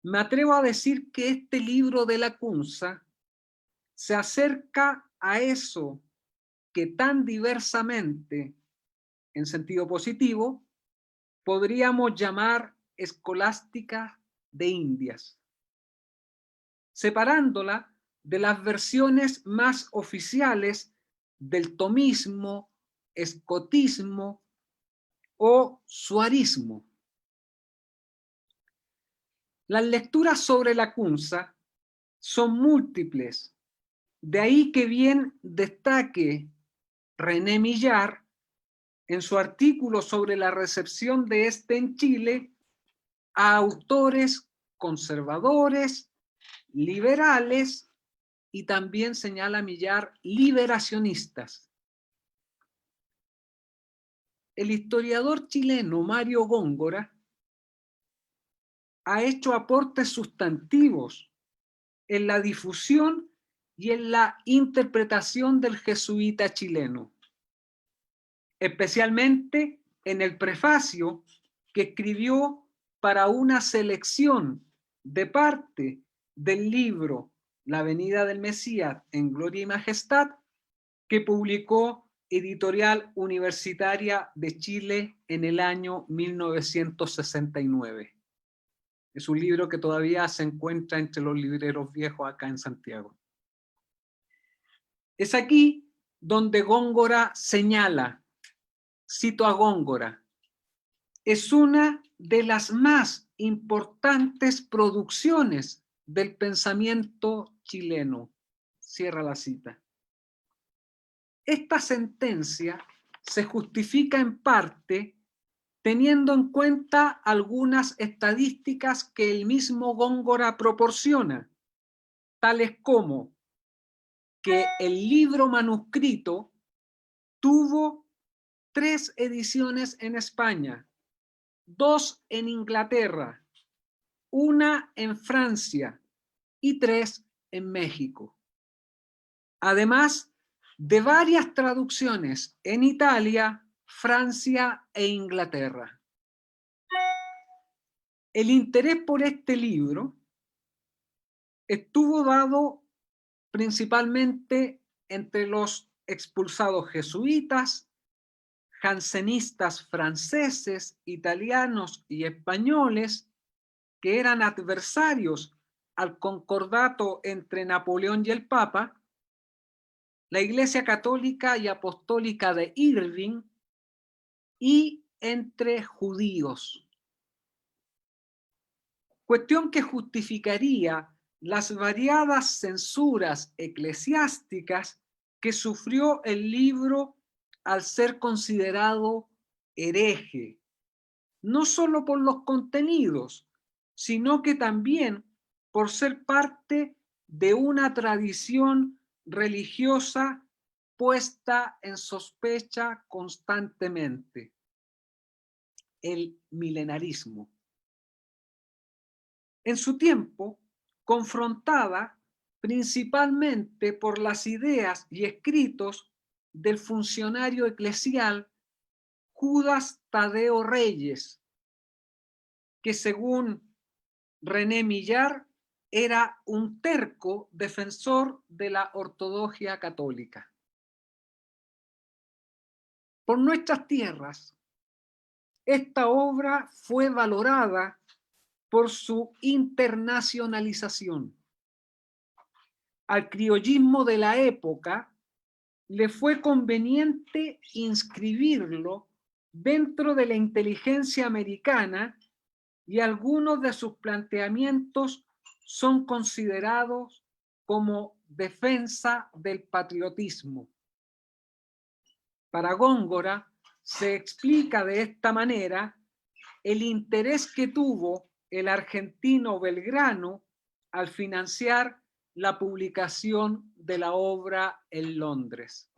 me atrevo a decir que este libro de Lacunza se acerca a eso que tan diversamente, en sentido positivo, podríamos llamar escolástica de Indias, separándola de las versiones más oficiales del tomismo, escotismo o suarismo. Las lecturas sobre Lacunza son múltiples, de ahí que bien destaque René Millar en su artículo sobre la recepción de este en Chile a autores conservadores, liberales y también señala Millar liberacionistas. El historiador chileno Mario Góngora ha hecho aportes sustantivos en la difusión y en la interpretación del jesuita chileno, especialmente en el prefacio que escribió para una selección de parte del libro La venida del Mesías en gloria y majestad, que publicó Editorial Universitaria de Chile en el año 1969. Es un libro que todavía se encuentra entre los libreros viejos acá en Santiago. Es aquí donde Góngora señala, cito a Góngora, es una de las más importantes producciones del pensamiento chileno. Cierra la cita. Esta sentencia se justifica en parte teniendo en cuenta algunas estadísticas que el mismo Góngora proporciona, tales como que el libro manuscrito tuvo 3 ediciones en España, 2 en Inglaterra, 1 en Francia y 3 en México. Además de varias traducciones en Italia, Francia e Inglaterra. El interés por este libro estuvo dado principalmente entre los expulsados jesuitas, jansenistas franceses, italianos y españoles, que eran adversarios al concordato entre Napoleón y el Papa, la Iglesia Católica y Apostólica de Irving y entre judíos. Cuestión que justificaría las variadas censuras eclesiásticas que sufrió el libro al ser considerado hereje, no solo por los contenidos, sino que también por ser parte de una tradición religiosa puesta en sospecha constantemente: el milenarismo. En su tiempo, confrontada principalmente por las ideas y escritos del funcionario eclesial Judas Tadeo Reyes, que según René Millar era un terco defensor de la ortodoxia católica. Por nuestras tierras, esta obra fue valorada por su internacionalización. Al criollismo de la época le fue conveniente inscribirlo dentro de la inteligencia americana y algunos de sus planteamientos son considerados como defensa del patriotismo. Para Góngora se explica de esta manera el interés que tuvo el argentino Belgrano al financiar la publicación de la obra en Londres.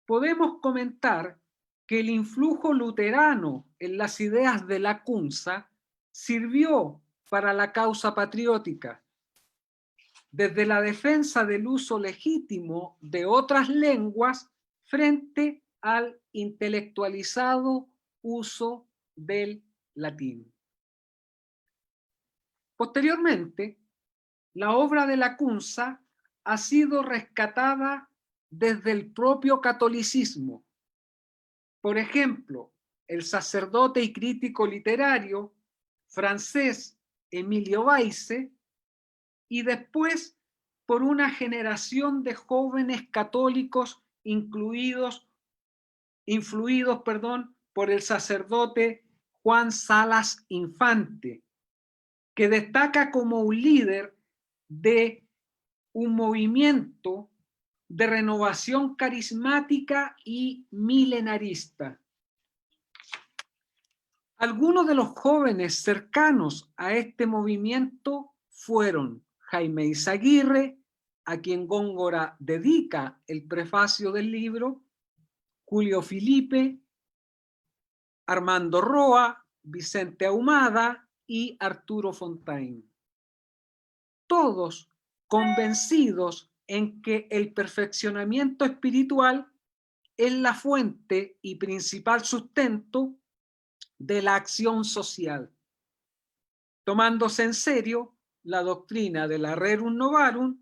Podemos comentar que el influjo luterano en las ideas de Lacunza sirvió para la causa patriótica, desde la defensa del uso legítimo de otras lenguas frente al intelectualizado uso del latín. Posteriormente, la obra de Lacunza ha sido rescatada desde el propio catolicismo. Por ejemplo, el sacerdote y crítico literario francés Emilio Baisse, y después por una generación de jóvenes católicos influidos por el sacerdote Juan Salas Infante, que destaca como un líder de un movimiento de renovación carismática y milenarista. Algunos de los jóvenes cercanos a este movimiento fueron Jaime Izaguirre, a quien Góngora dedica el prefacio del libro, Julio Filipe, Armando Roa, Vicente Ahumada y Arturo Fontaine. Todos convencidos en que el perfeccionamiento espiritual es la fuente y principal sustento de la acción social, tomándose en serio la doctrina de la Rerum Novarum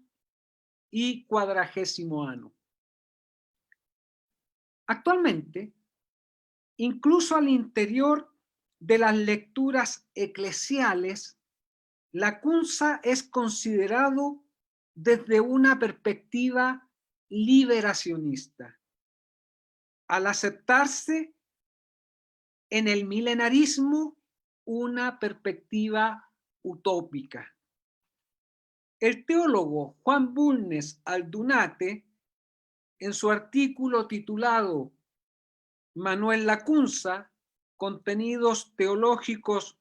y Quadragésimo Anno. Actualmente, incluso al interior de las lecturas eclesiales, Lacunza es considerado desde una perspectiva liberacionista, al aceptarse en el milenarismo una perspectiva utópica. El teólogo Juan Bulnes Aldunate, en su artículo titulado Manuel Lacunza, contenidos teológicos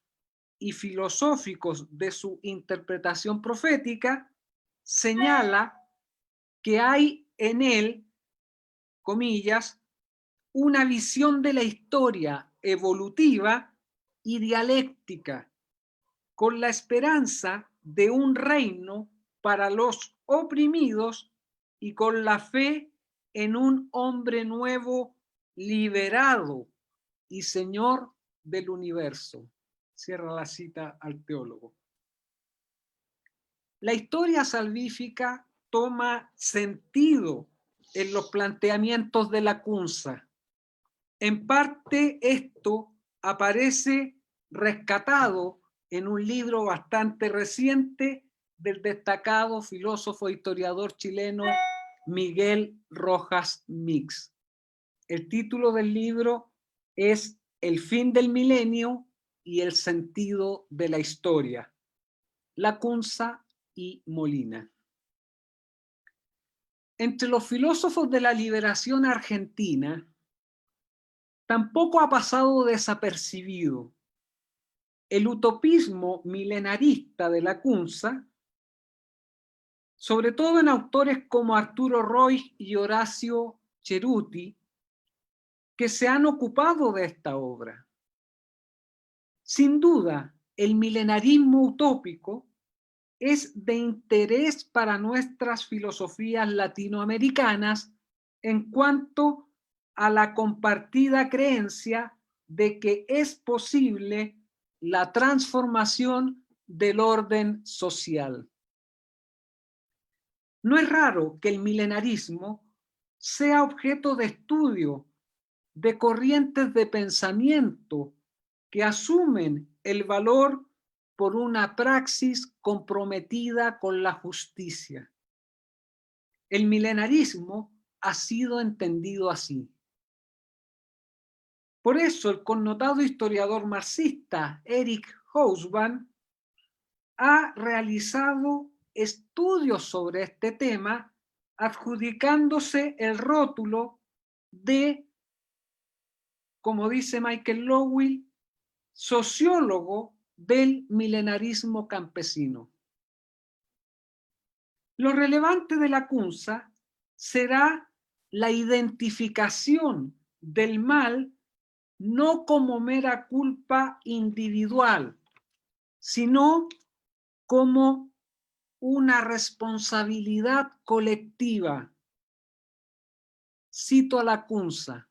y filosóficos de su interpretación profética, señala que hay en él, comillas, una visión de la historia evolutiva y dialéctica, con la esperanza de un reino para los oprimidos y con la fe en un hombre nuevo liberado y señor del universo. Cierra la cita al teólogo. La historia salvífica toma sentido en los planteamientos de Lacunza. En parte esto aparece rescatado en un libro bastante reciente del destacado filósofo e historiador chileno Miguel Rojas Mix. El título del libro es El fin del milenio y el sentido de la historia, Lacunza y Molina. Entre los filósofos de la liberación argentina, Tampoco ha pasado desapercibido el utopismo milenarista de Lacunza, sobre todo en autores como Arturo Roig y Horacio Ceruti, que se han ocupado de esta obra. Sin duda, el milenarismo utópico es de interés para nuestras filosofías latinoamericanas en cuanto a la compartida creencia de que es posible la transformación del orden social. No es raro que el milenarismo sea objeto de estudio de corrientes de pensamiento que asumen el valor por una praxis comprometida con la justicia. El milenarismo ha sido entendido así. Por eso el connotado historiador marxista Eric Hobsbawm ha realizado estudios sobre este tema, adjudicándose el rótulo de, como dice Michael Lowell, sociólogo del milenarismo campesino. Lo relevante de Lacunza será la identificación del mal no como mera culpa individual, sino como una responsabilidad colectiva. Cito a Lacunza: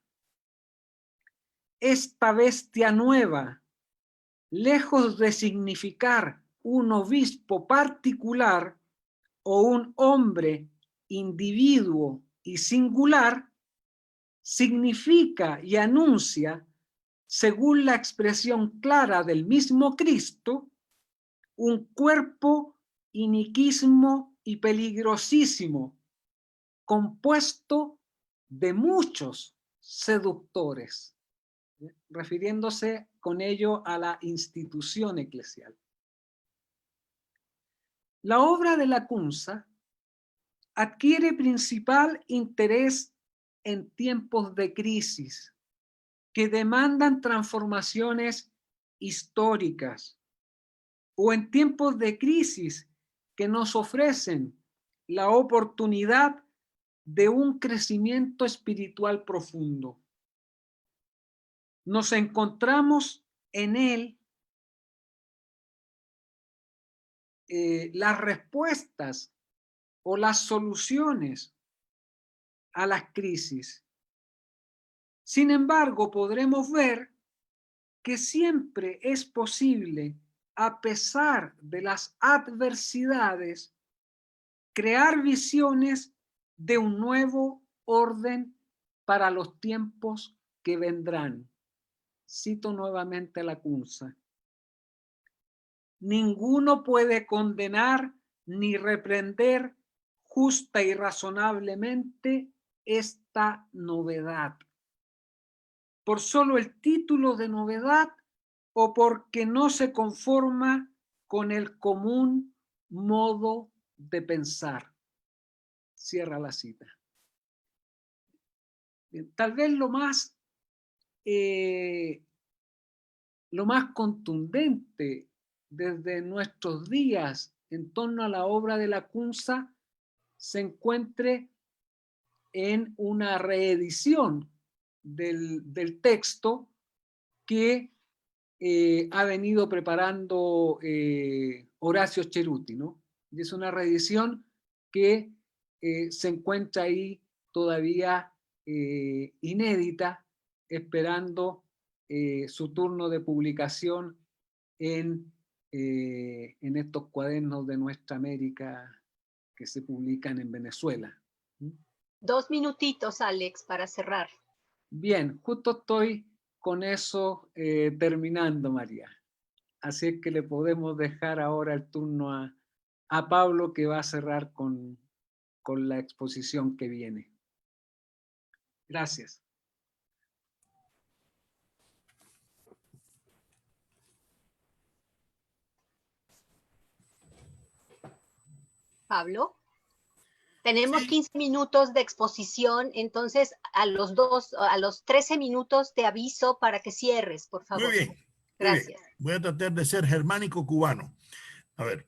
esta bestia nueva, lejos de significar un obispo particular o un hombre individuo y singular, significa y anuncia, según la expresión clara del mismo Cristo, un cuerpo iniquismo y peligrosísimo, compuesto de muchos seductores, refiriéndose con ello a la institución eclesial. La obra de Lacunza adquiere principal interés en tiempos de crisis que demandan transformaciones históricas, o en tiempos de crisis que nos ofrecen la oportunidad de un crecimiento espiritual profundo. Nos encontramos en él las respuestas o las soluciones a las crisis. Sin embargo, podremos ver que siempre es posible, a pesar de las adversidades, crear visiones de un nuevo orden para los tiempos que vendrán. Cito nuevamente a Lacunza: ninguno puede condenar ni reprender justa y razonablemente esta novedad, por solo el título de novedad o porque no se conforma con el común modo de pensar. Cierra la cita. Tal vez lo más contundente desde nuestros días en torno a la obra de Lacunza se encuentre en una reedición del texto que ha venido preparando Horacio Ceruti, ¿no? Y es una reedición que se encuentra ahí todavía inédita, esperando su turno de publicación en estos cuadernos de Nuestra América que se publican en Venezuela. 2 minutitos, Alex, para cerrar. Bien, justo estoy con eso terminando, María. Así es que le podemos dejar ahora el turno a Pablo, que va a cerrar con la exposición que viene. Gracias. Pablo. Tenemos 15 minutos de exposición, entonces a los 13 minutos te aviso para que cierres, por favor. Muy bien. Gracias. Muy bien. Voy a tratar de ser germánico cubano. A ver,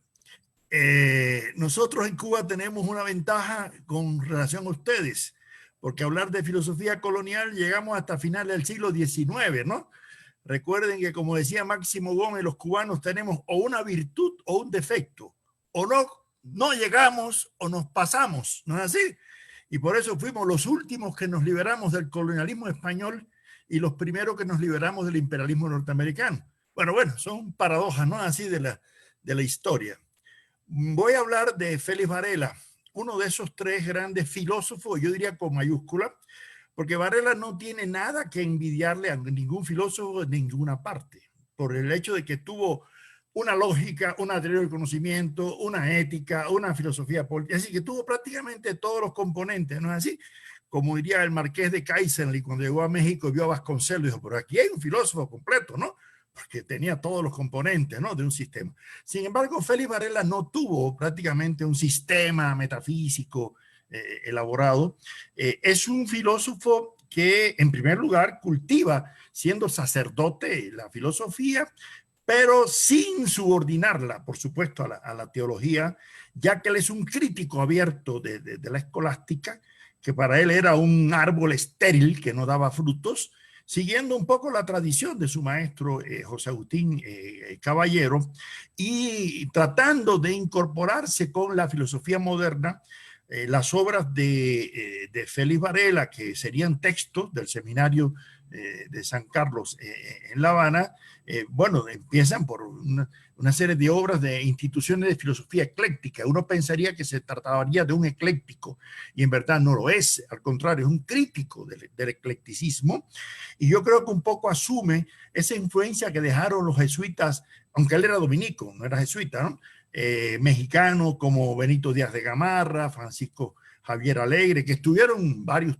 nosotros en Cuba tenemos una ventaja con relación a ustedes, porque hablar de filosofía colonial llegamos hasta finales del siglo XIX, ¿no? Recuerden que, como decía Máximo Gómez, los cubanos tenemos o una virtud o un defecto, o no llegamos o nos pasamos, ¿no es así? Y por eso fuimos los últimos que nos liberamos del colonialismo español y los primeros que nos liberamos del imperialismo norteamericano. Bueno, son paradojas, ¿no? Así de la historia. Voy a hablar de Félix Varela, uno de esos tres grandes filósofos, yo diría con mayúscula, porque Varela no tiene nada que envidiarle a ningún filósofo de ninguna parte, por el hecho de que tuvo una lógica, una teoría del conocimiento, una ética, una filosofía política, así que tuvo prácticamente todos los componentes, ¿no es así? Como diría el marqués de Kaiserley cuando llegó a México y vio a Vasconcelos, dijo, pero aquí hay un filósofo completo, ¿no? Porque tenía todos los componentes, ¿no?, de un sistema. Sin embargo, Félix Varela no tuvo prácticamente un sistema metafísico elaborado. Es un filósofo que, en primer lugar, cultiva, siendo sacerdote, la filosofía, pero sin subordinarla, por supuesto, a la teología, ya que él es un crítico abierto de la escolástica, que para él era un árbol estéril que no daba frutos, siguiendo un poco la tradición de su maestro José Agustín Caballero y tratando de incorporarse con la filosofía moderna. Las obras de Félix Varela, que serían textos del seminario de San Carlos en La Habana, empiezan por una serie de obras de instituciones de filosofía ecléctica. Uno pensaría que se trataría de un ecléctico y en verdad no lo es, al contrario, es un crítico del eclecticismo, y yo creo que un poco asume esa influencia que dejaron los jesuitas, aunque él era dominico, no era jesuita, ¿no? Mexicanos como Benito Díaz de Gamarra, Francisco Javier Alegre, que estuvieron varios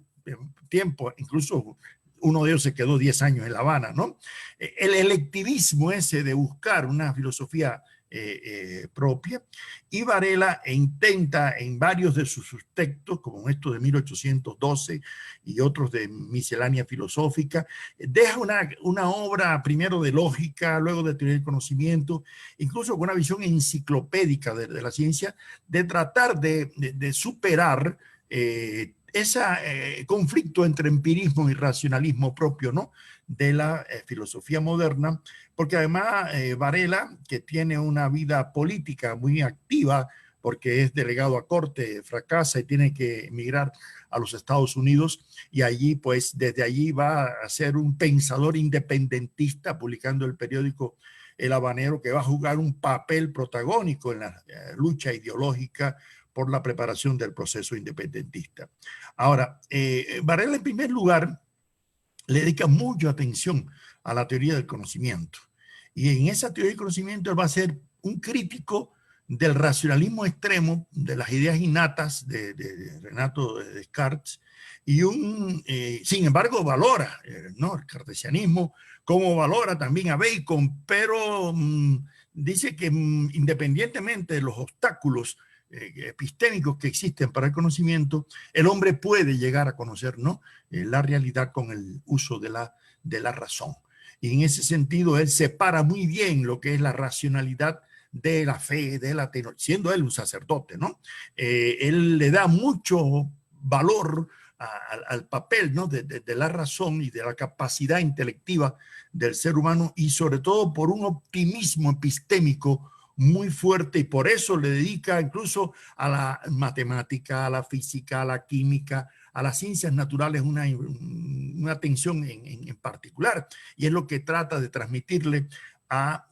tiempos, incluso uno de ellos se quedó 10 años en La Habana, ¿no? El electivismo ese de buscar una filosofía propia, y Varela intenta en varios de sus textos, como estos de 1812 y otros de miscelánea filosófica, deja una obra primero de lógica, luego de teoría del conocimiento, incluso con una visión enciclopédica de la ciencia, de tratar de superar ese conflicto entre empirismo y racionalismo propio, ¿no?, de la filosofía moderna, porque además Varela, que tiene una vida política muy activa, porque es delegado a corte, fracasa y tiene que emigrar a los Estados Unidos, y allí, pues, desde allí va a ser un pensador independentista, publicando el periódico El Habanero, que va a jugar un papel protagónico en la lucha ideológica por la preparación del proceso independentista. Ahora, Varela, en primer lugar, le dedica mucha atención a la teoría del conocimiento. Y en esa teoría del conocimiento él va a ser un crítico del racionalismo extremo, de las ideas innatas de Renato Descartes, y sin embargo valora ¿no?, el cartesianismo, como valora también a Bacon, pero dice que independientemente de los obstáculos epistémicos que existen para el conocimiento, el hombre puede llegar a conocer, ¿no?, la realidad con el uso de la razón. Y en ese sentido, él separa muy bien lo que es la racionalidad de la fe, de la teología, siendo él un sacerdote, ¿no? Él le da mucho valor al papel, ¿no?, de la razón y de la capacidad intelectiva del ser humano, y sobre todo por un optimismo epistémico muy fuerte, y por eso le dedica incluso a la matemática, a la física, a la química, a las ciencias naturales una atención en particular, y es lo que trata de transmitirle a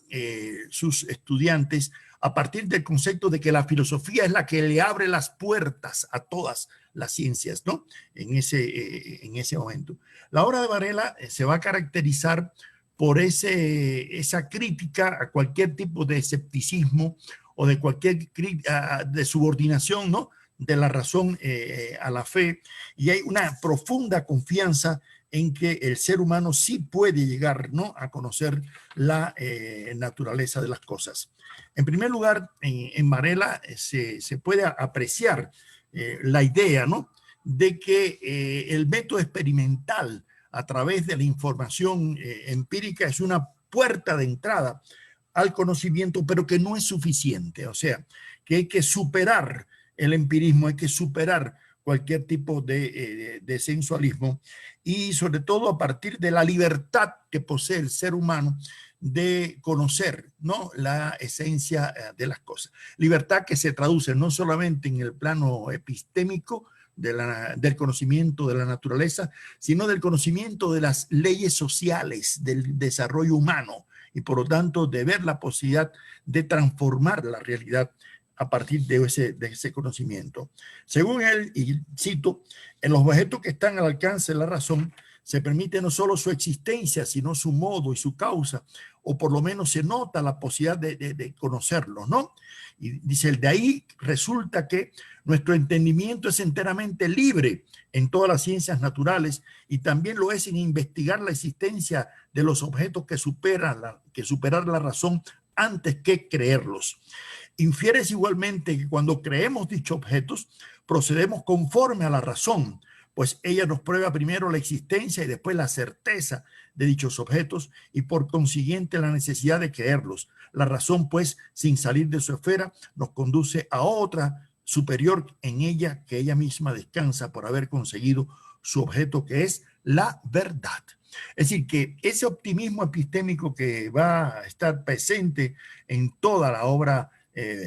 sus estudiantes a partir del concepto de que la filosofía es la que le abre las puertas a todas las ciencias, ¿no?, en ese momento. La obra de Varela se va a caracterizar por esa crítica a cualquier tipo de escepticismo o de cualquier de subordinación, ¿no?, de la razón a la fe, y hay una profunda confianza en que el ser humano sí puede llegar, ¿no?, a conocer la naturaleza de las cosas. En primer lugar, en Varela se puede apreciar la idea, ¿no?, de que el método experimental a través de la información empírica es una puerta de entrada al conocimiento, pero que no es suficiente. O sea, que hay que superar el empirismo, hay que superar cualquier tipo de sensualismo, y sobre todo a partir de la libertad que posee el ser humano de conocer, ¿no?, la esencia de las cosas. Libertad que se traduce no solamente en el plano epistémico del conocimiento de la naturaleza, sino del conocimiento de las leyes sociales, del desarrollo humano, y por lo tanto de ver la posibilidad de transformar la realidad a partir de ese conocimiento. Según él, y cito, en los objetos que están al alcance de la razón se permite no solo su existencia, sino su modo y su causa, o por lo menos se nota la posibilidad de conocerlos, ¿no? Y dice, de ahí resulta que nuestro entendimiento es enteramente libre en todas las ciencias naturales, y también lo es en investigar la existencia de los objetos que superar la razón antes que creerlos. Infieres igualmente que cuando creemos dichos objetos, procedemos conforme a la razón, pues ella nos prueba primero la existencia y después la certeza de dichos objetos, y por consiguiente la necesidad de creerlos. La razón, pues, sin salir de su esfera, nos conduce a otra superior en ella, que ella misma descansa por haber conseguido su objeto, que es la verdad. Es decir, que ese optimismo epistémico que va a estar presente en toda la obra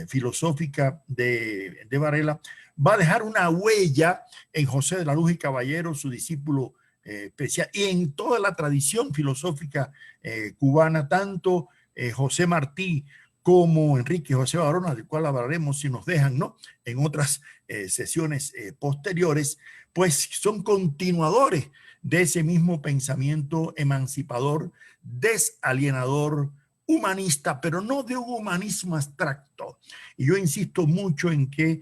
filosófica de Varela va a dejar una huella en José de la Luz y Caballero, su discípulo especial, y en toda la tradición filosófica cubana, tanto José Martí como Enrique José Barona, del cual hablaremos si nos dejan, ¿no?, en otras sesiones posteriores, pues son continuadores de ese mismo pensamiento emancipador, desalienador, humanista, pero no de un humanismo abstracto. Y yo insisto mucho en que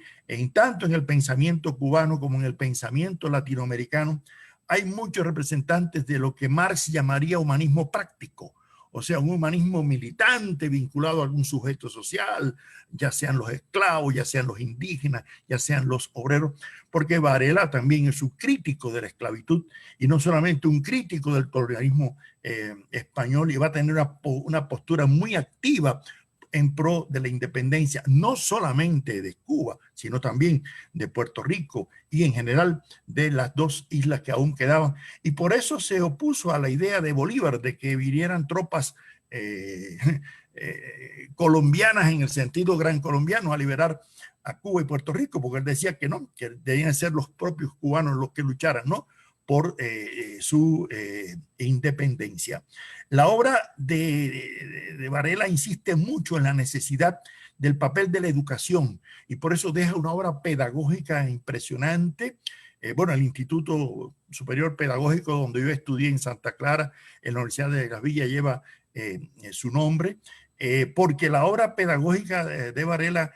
tanto en el pensamiento cubano como en el pensamiento latinoamericano hay muchos representantes de lo que Marx llamaría humanismo práctico, o sea, un humanismo militante vinculado a algún sujeto social, ya sean los esclavos, ya sean los indígenas, ya sean los obreros, porque Varela también es un crítico de la esclavitud, y no solamente un crítico del colonialismo español, y va a tener una postura muy activa en pro de la independencia, no solamente de Cuba, sino también de Puerto Rico y en general de las dos islas que aún quedaban. Y por eso se opuso a la idea de Bolívar de que vinieran tropas colombianas en el sentido gran colombiano a liberar a Cuba y Puerto Rico, porque él decía que no, que debían ser los propios cubanos los que lucharan, ¿no?, por su independencia. La obra de Varela insiste mucho en la necesidad del papel de la educación, y por eso deja una obra pedagógica impresionante. Bueno, el Instituto Superior Pedagógico donde yo estudié en Santa Clara, en la Universidad de Las Villas, lleva su nombre, porque la obra pedagógica de Varela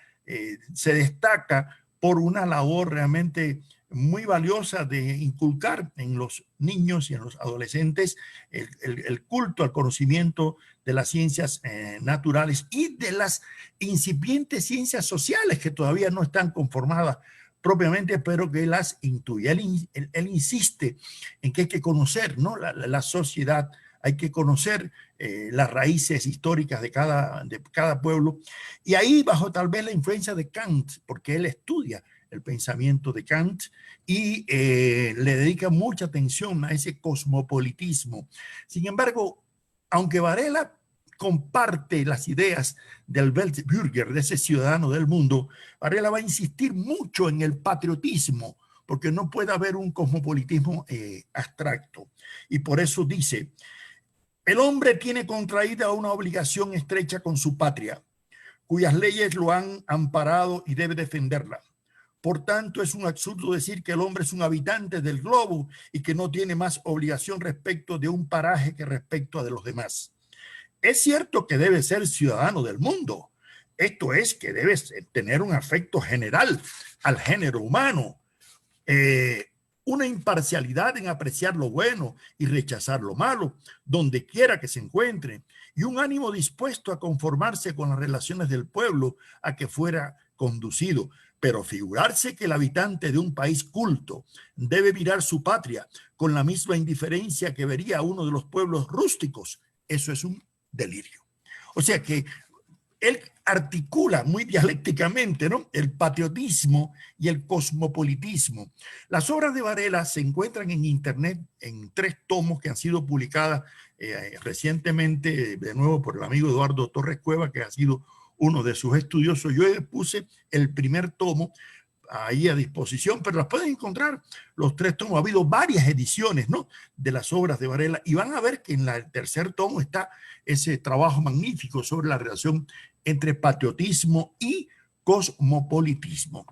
se destaca por una labor realmente muy valiosa de inculcar en los niños y en los adolescentes el culto al conocimiento de las ciencias naturales y de las incipientes ciencias sociales que todavía no están conformadas propiamente, pero que las intuye. Él insiste en que hay que conocer, ¿no?, la sociedad, hay que conocer las raíces históricas de cada pueblo, y ahí bajo tal vez la influencia de Kant, porque él estudia el pensamiento de Kant y le dedica mucha atención a ese cosmopolitismo. Sin embargo, aunque Varela comparte las ideas del Weltbürger, de ese ciudadano del mundo, Varela va a insistir mucho en el patriotismo, porque no puede haber un cosmopolitismo abstracto. Y por eso dice, el hombre tiene contraída una obligación estrecha con su patria, cuyas leyes lo han amparado y debe defenderla. Por tanto, es un absurdo decir que el hombre es un habitante del globo y que no tiene más obligación respecto de un paraje que respecto a de los demás. Es cierto que debe ser ciudadano del mundo. Esto es que debe tener un afecto general al género humano, una imparcialidad en apreciar lo bueno y rechazar lo malo, donde quiera que se encuentre, y un ánimo dispuesto a conformarse con las relaciones del pueblo a que fuera conducido. Pero figurarse que el habitante de un país culto debe mirar su patria con la misma indiferencia que vería a uno de los pueblos rústicos, eso es un delirio. O sea que él articula muy dialécticamente, ¿no?, el patriotismo y el cosmopolitismo. Las obras de Varela se encuentran en internet en 3 tomos que han sido publicadas recientemente, de nuevo por el amigo Eduardo Torres Cueva, que ha sido uno de sus estudiosos. Yo puse el primer tomo ahí a disposición, pero las pueden encontrar los 3 tomos. Ha habido varias ediciones, ¿no?, de las obras de Varela, y van a ver que en el tercer tomo está ese trabajo magnífico sobre la relación entre patriotismo y cosmopolitismo.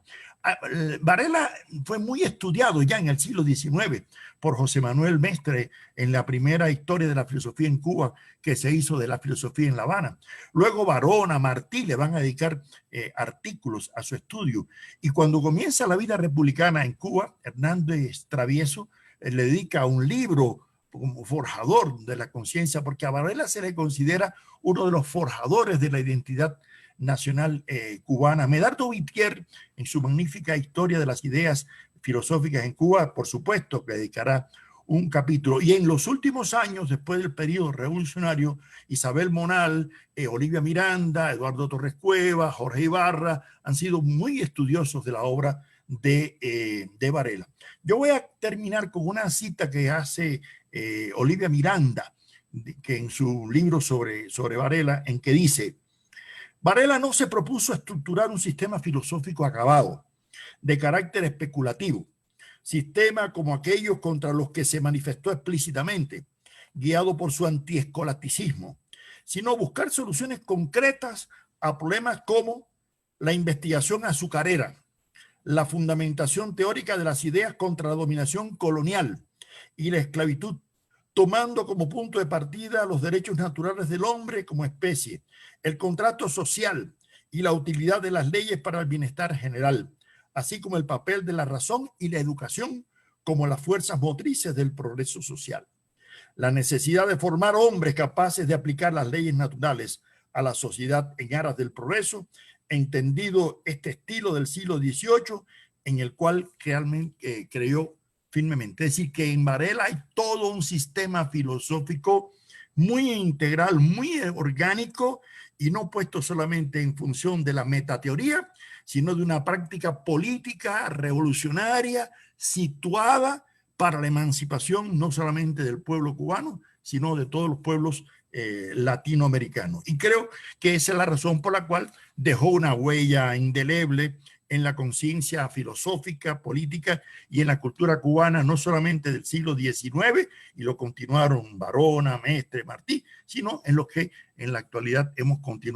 Varela fue muy estudiado ya en el siglo XIX por José Manuel Mestre en la primera historia de la filosofía en Cuba que se hizo de la filosofía en La Habana. Luego Barona, Martí le van a dedicar artículos a su estudio. Y cuando comienza la vida republicana en Cuba, Hernández Travieso le dedica un libro como forjador de la conciencia, porque a Varela se le considera uno de los forjadores de la identidad nacional cubana. Medardo Whittier, en su magnífica historia de las ideas filosóficas en Cuba, por supuesto que dedicará un capítulo. Y en los últimos años, después del periodo revolucionario, Isabel Monal, Olivia Miranda, Eduardo Torres Cueva, Jorge Ibarra han sido muy estudiosos de la obra de Varela. Yo voy a terminar con una cita que hace Olivia Miranda, que en su libro sobre Varela, en que dice: Varela no se propuso estructurar un sistema filosófico acabado, de carácter especulativo, sistema como aquellos contra los que se manifestó explícitamente, guiado por su antiescolasticismo, sino buscar soluciones concretas a problemas como la investigación azucarera, la fundamentación teórica de las ideas contra la dominación colonial y la esclavitud, tomando como punto de partida los derechos naturales del hombre como especie, el contrato social y la utilidad de las leyes para el bienestar general, así como el papel de la razón y la educación como las fuerzas motrices del progreso social. La necesidad de formar hombres capaces de aplicar las leyes naturales a la sociedad en aras del progreso, entendido este estilo del siglo XVIII, en el cual realmente creyó firmemente. Es decir, que en Varela hay todo un sistema filosófico muy integral, muy orgánico, y no puesto solamente en función de la metateoría, sino de una práctica política revolucionaria situada para la emancipación no solamente del pueblo cubano, sino de todos los pueblos latinoamericanos. Y creo que esa es la razón por la cual dejó una huella indeleble en la conciencia filosófica, política y en la cultura cubana, no solamente del siglo XIX, y lo continuaron Barona, Mestre, Martí, sino en lo que en la actualidad hemos continuado.